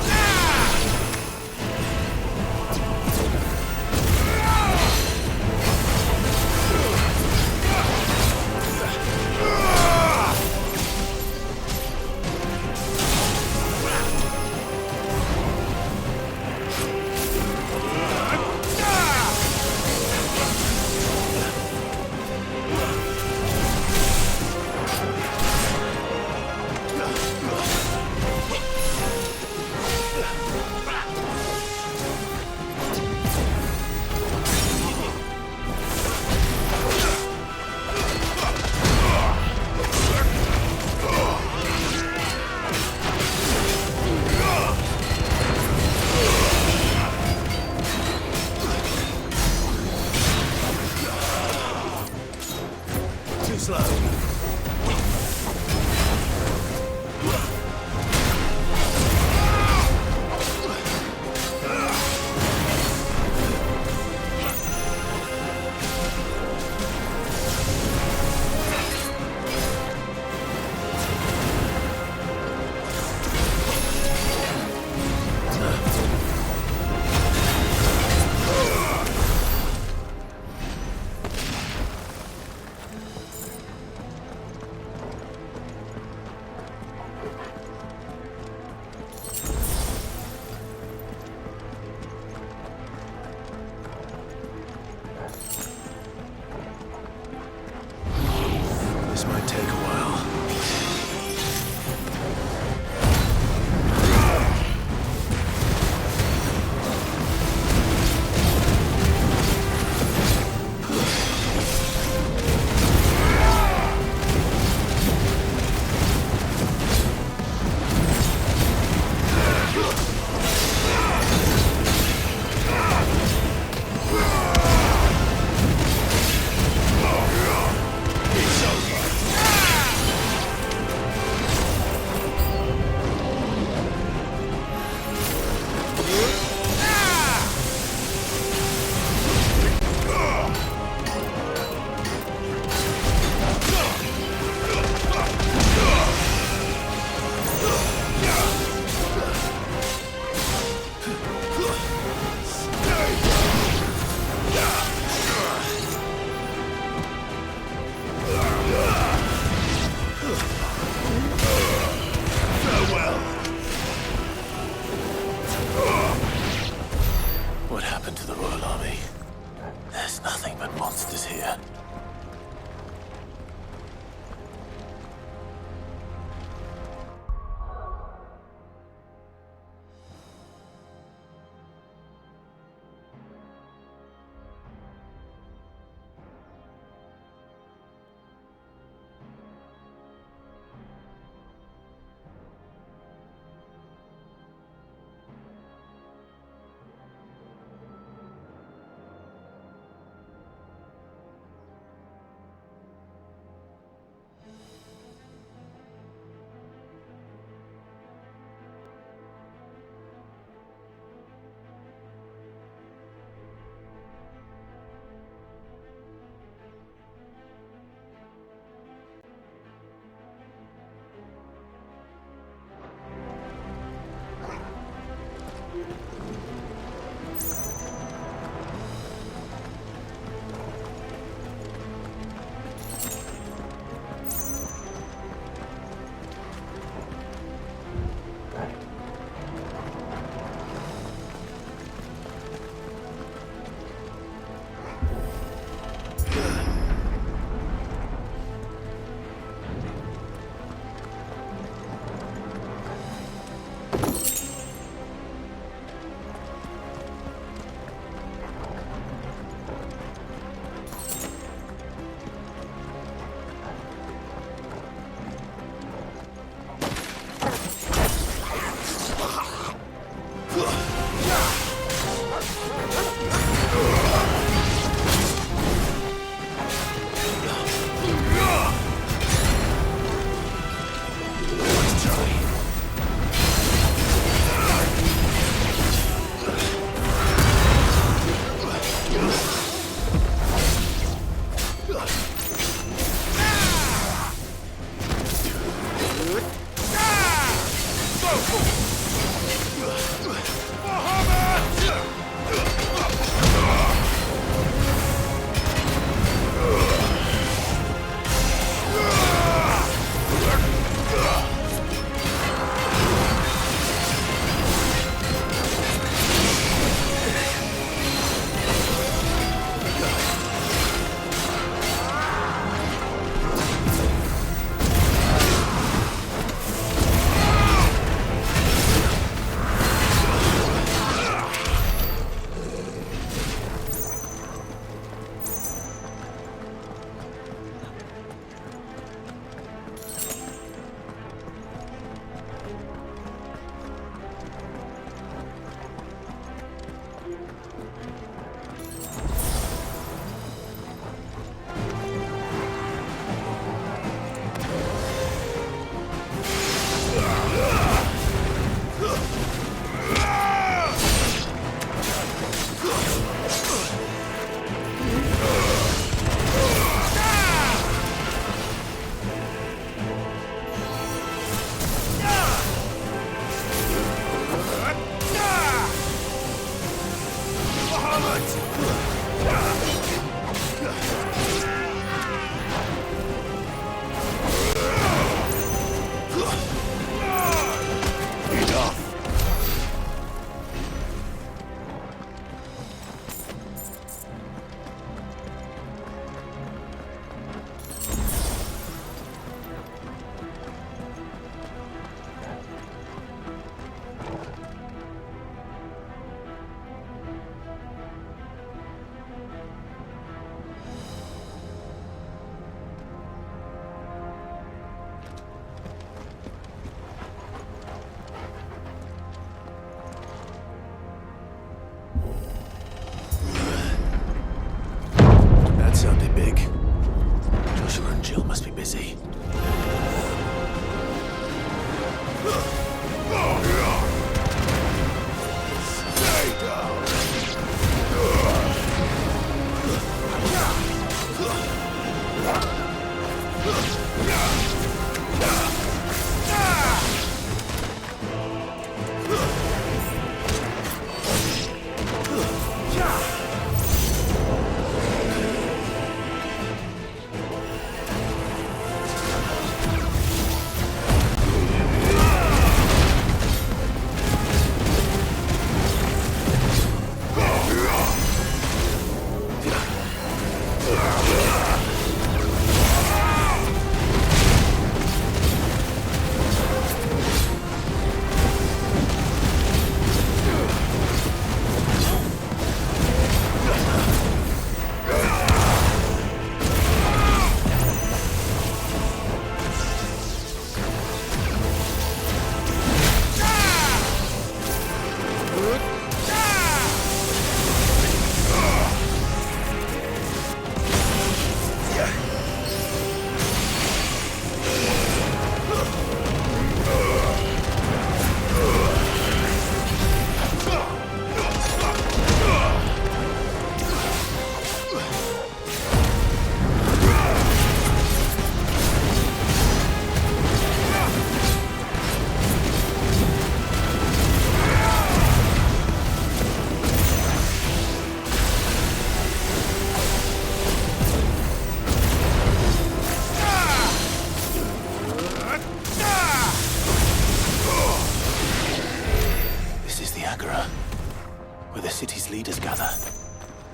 too slow. This might take a while. What happened to the Royal Army? There's nothing but monsters here. Where the city's leaders gather.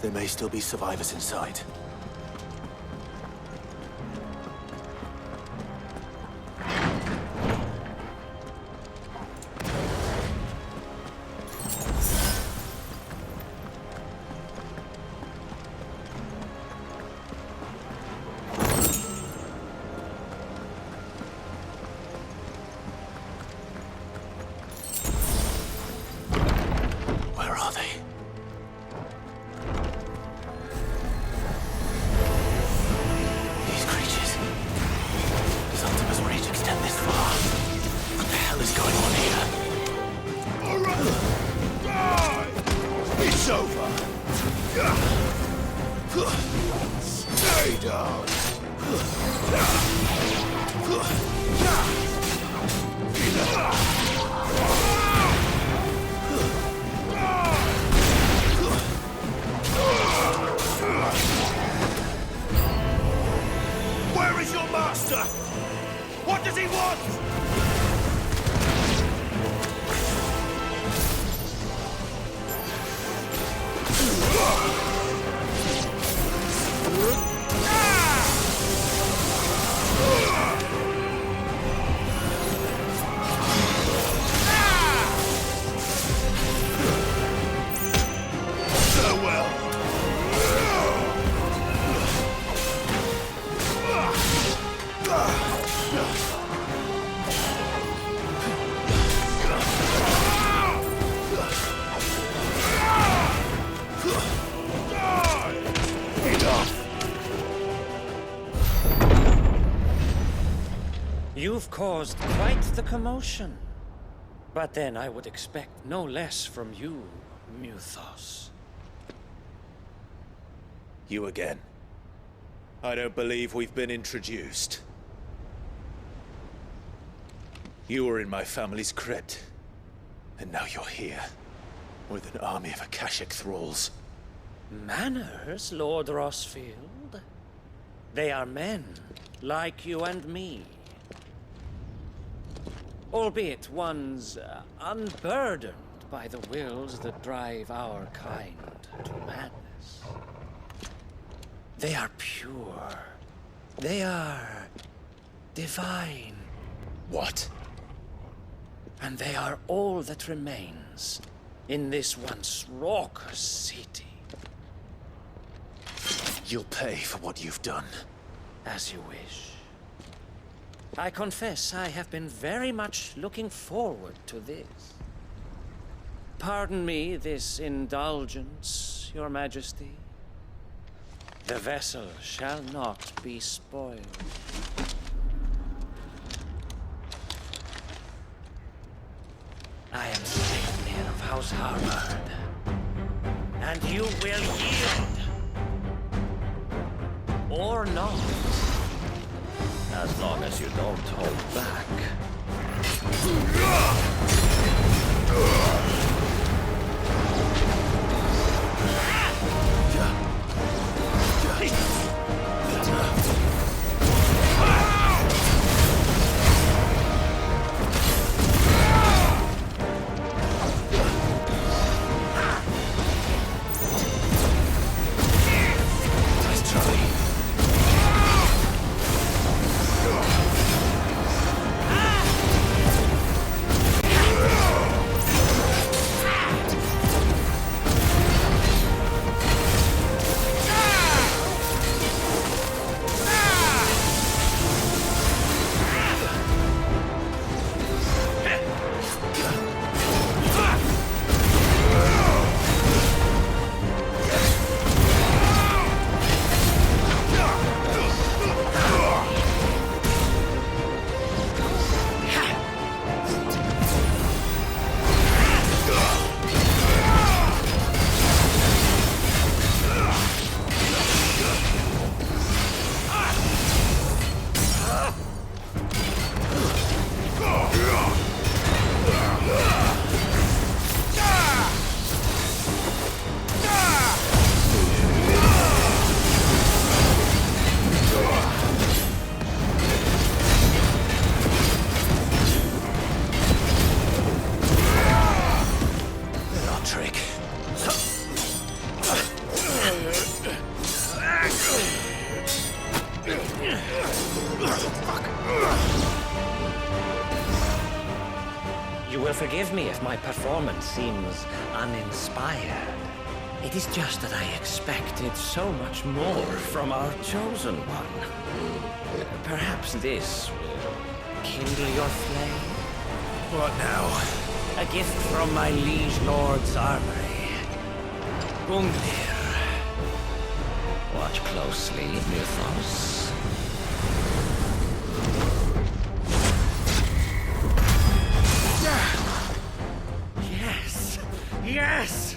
There may still be survivors inside. Where is your master? What does he want? You've caused quite the commotion. But then I would expect no less from you, Muthos. You again. I don't believe we've been introduced. You were in my family's crypt, and now you're here, with an army of Akashic thralls. Manners, Lord Rosfield? They are men, like you and me. Albeit ones unburdened by the wills that drive our kind to madness. They are pure. They are divine. What? And they are all that remains in this once raucous city. You'll pay for what you've done. As you wish. I confess I have been very much looking forward to this. Pardon me this indulgence, Your Majesty. The vessel shall not be spoiled. I am Sleipnir of House Harvard, and you will yield. Or not. As long as you don't hold back. You will forgive me if my performance seems uninspired. It is just that I expected so much more from our chosen one. Perhaps this will kindle your flame? What now? A gift from my liege lord's armory. Gungnir. Watch closely, Mythos. Yes! Yes!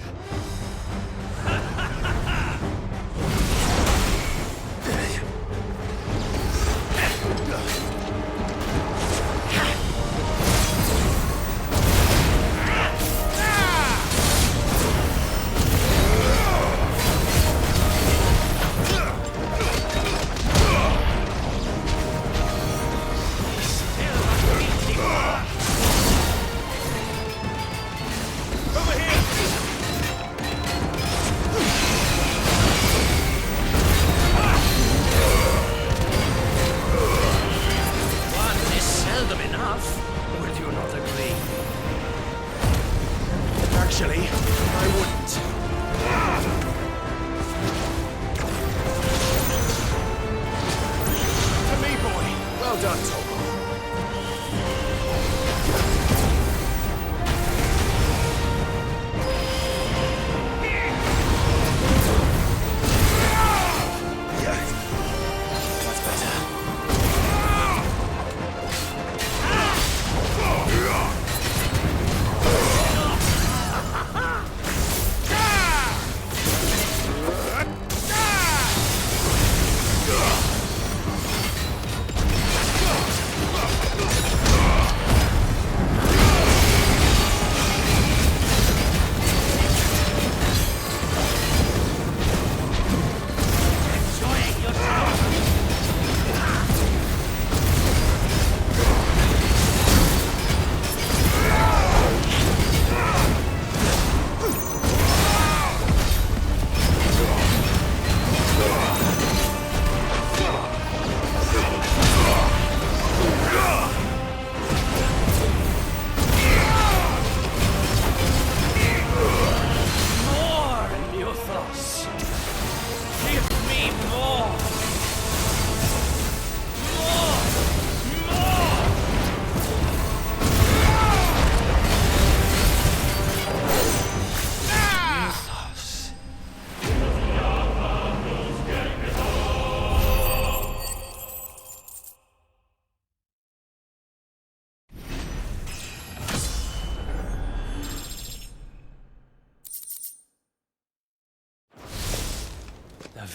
Actually, I wouldn't. To me, boy. Well done, Toggle. That's better.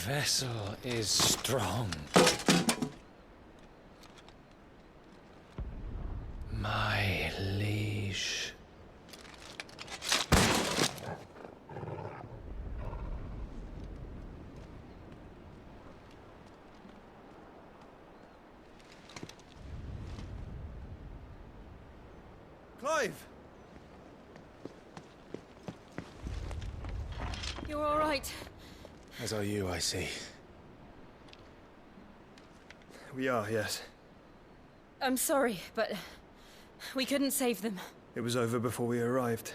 vessel is strong. My liege. Clive! You're all right. As are you, I see. We are, yes. I'm sorry, but we couldn't save them. It was over before we arrived.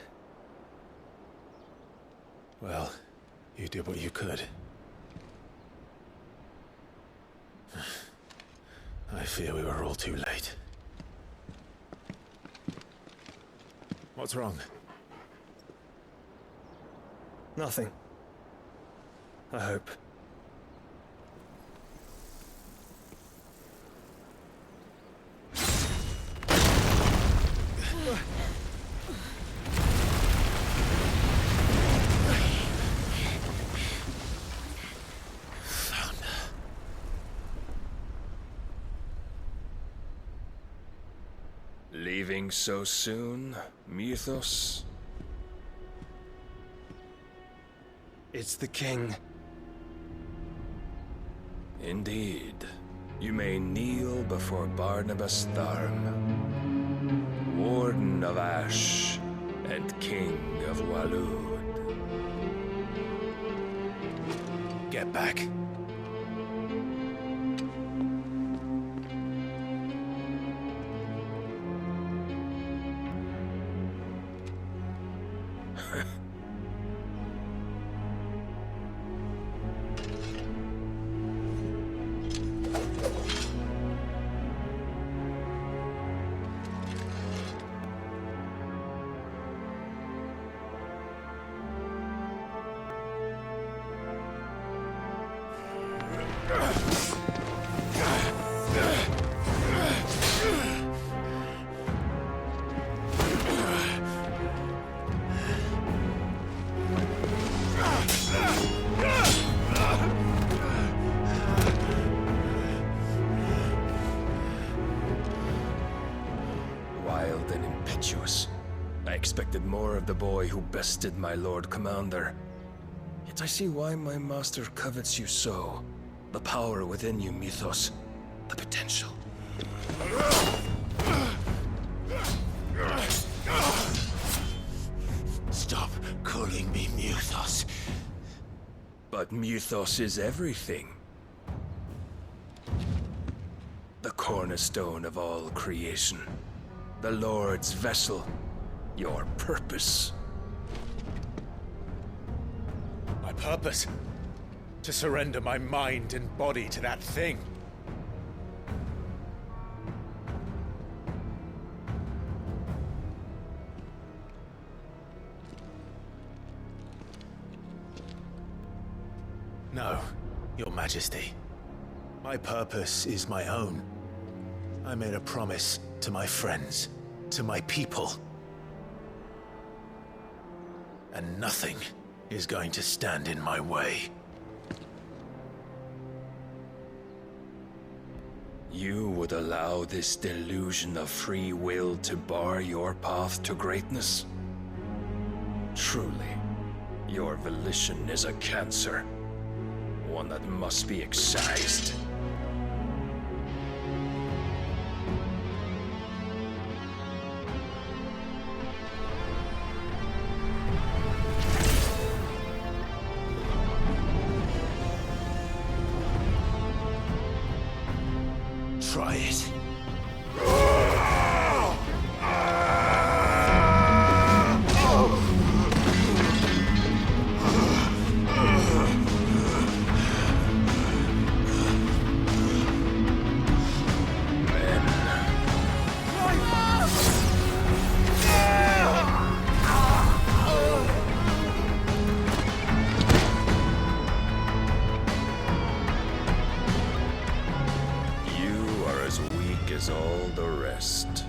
Well, you did what you could. I fear we were all too late. What's wrong? Nothing. I hope. Leaving so soon, Mythos? It's the king. Indeed. You may kneel before Barnabas Tharm, Warden of Ash and King of Waloed. Get back. Wild and impetuous. I expected more of the boy who bested my Lord Commander. Yet I see why my master covets you so. The power within you, Mythos. The potential. Stop calling me Mythos. But Mythos is everything. The cornerstone of all creation. The Lord's vessel. Your purpose. My purpose? To surrender my mind and body to that thing. No, Your Majesty. My purpose is my own. I made a promise to my friends, to my people. And nothing is going to stand in my way. You would allow this delusion of free will to bar your path to greatness? Truly, your volition is a cancer. One that must be excised. Try it. As all the rest.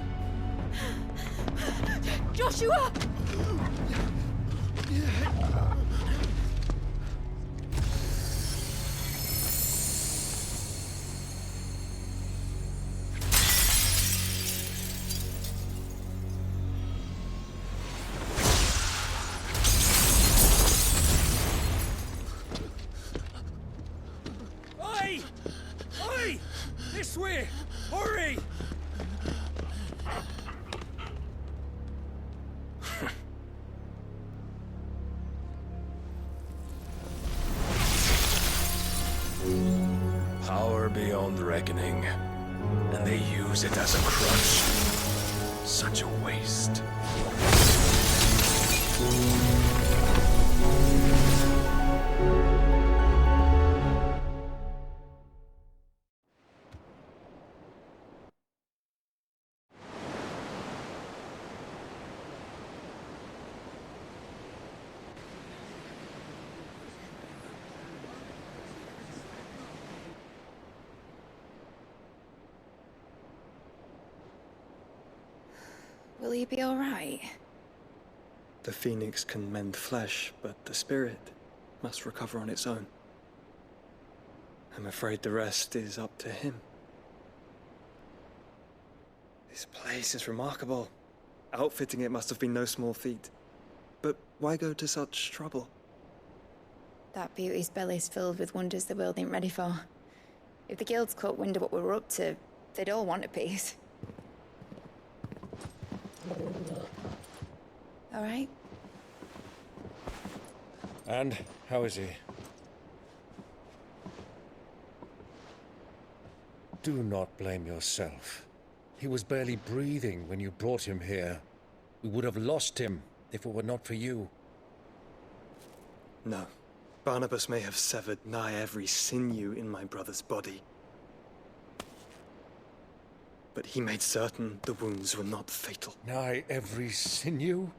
Joshua! This way! Hurry! Power beyond reckoning, and they use it as a crutch. Such a waste. Will he be all right? The phoenix can mend flesh, but the spirit must recover on its own. I'm afraid the rest is up to him. This place is remarkable. Outfitting it must have been no small feat. But why go to such trouble? That beauty's belly's filled with wonders the world ain't ready for. If the guilds caught wind of what we were up to, they'd all want a piece. All right? And how is he? Do not blame yourself. He was barely breathing when you brought him here. We would have lost him if it were not for you. No. Barnabas may have severed nigh every sinew in my brother's body. But he made certain the wounds were not fatal. Nigh every sinew?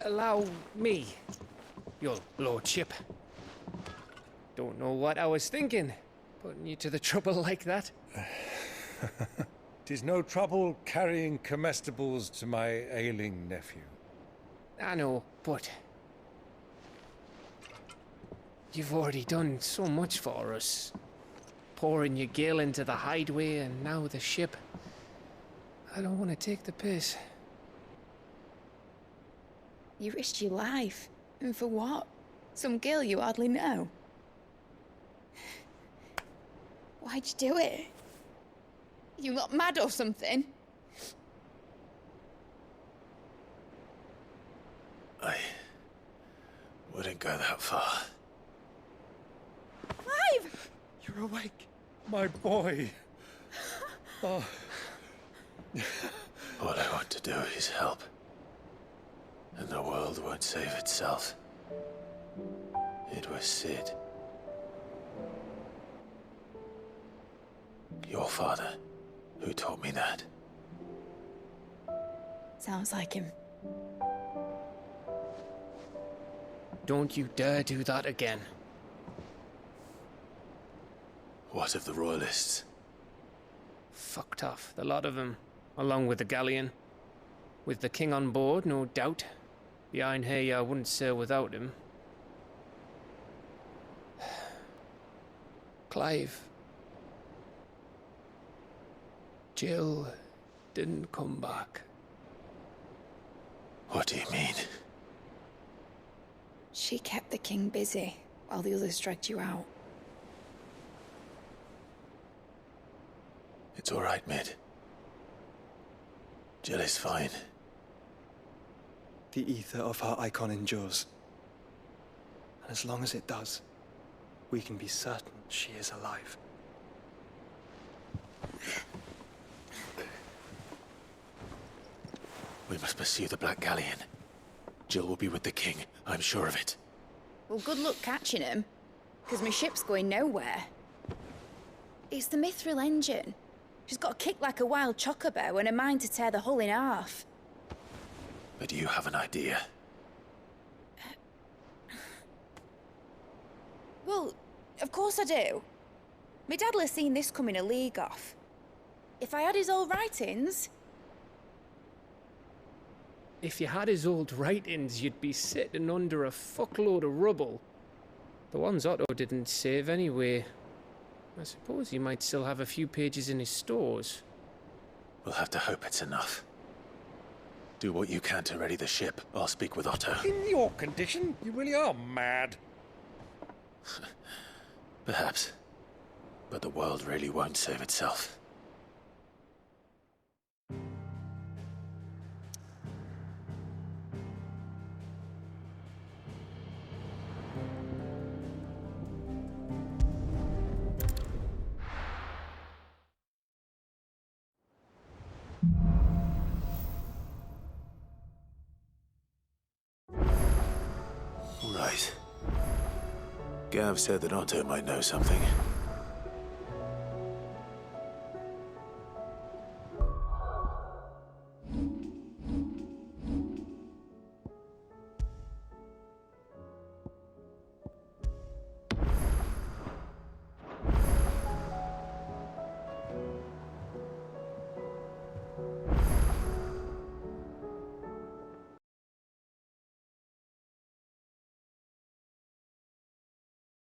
Allow me, your lordship. Don't know what I was thinking, putting you to the trouble like that. 'Tis no trouble carrying comestibles to my ailing nephew. I know, but you've already done so much for us. Pouring your gale into the hideaway and now the ship. I don't want to take the piss. You risked your life. And for what? Some girl you hardly know. Why'd you do it? You got mad or something? I wouldn't go that far. Clive! You're awake, my boy. Oh. All I want to do is help. And the world won't save itself. It was Sid. Your father, who taught me that. Sounds like him. Don't you dare do that again. What of the royalists? Fucked off, the lot of them, along with the galleon. With the king on board, no doubt. Behind here, I wouldn't sail without him. Clive. Jill didn't come back. What do you mean? She kept the king busy while the others dragged you out. It's all right, Mid. Jill is fine. The ether of her icon endures. And as long as it does, we can be certain she is alive. We must pursue the Black Galleon. Jill will be with the king, I'm sure of it. Well, good luck catching him, because my ship's going nowhere. It's the Mithril engine. She's got a kick like a wild chocobo and a mind to tear the hull in half. But you have an idea. Well, of course I do. My dad'll have seen this coming a league off. If I had his old writings... If you had his old writings, you'd be sitting under a fuckload of rubble. The ones Otto didn't save anyway. I suppose he might still have a few pages in his stores. We'll have to hope it's enough. Do what you can to ready the ship. I'll speak with Otto. In your condition, you really are mad. Perhaps. But the world really won't save itself. Right. Gav said that Otto might know something.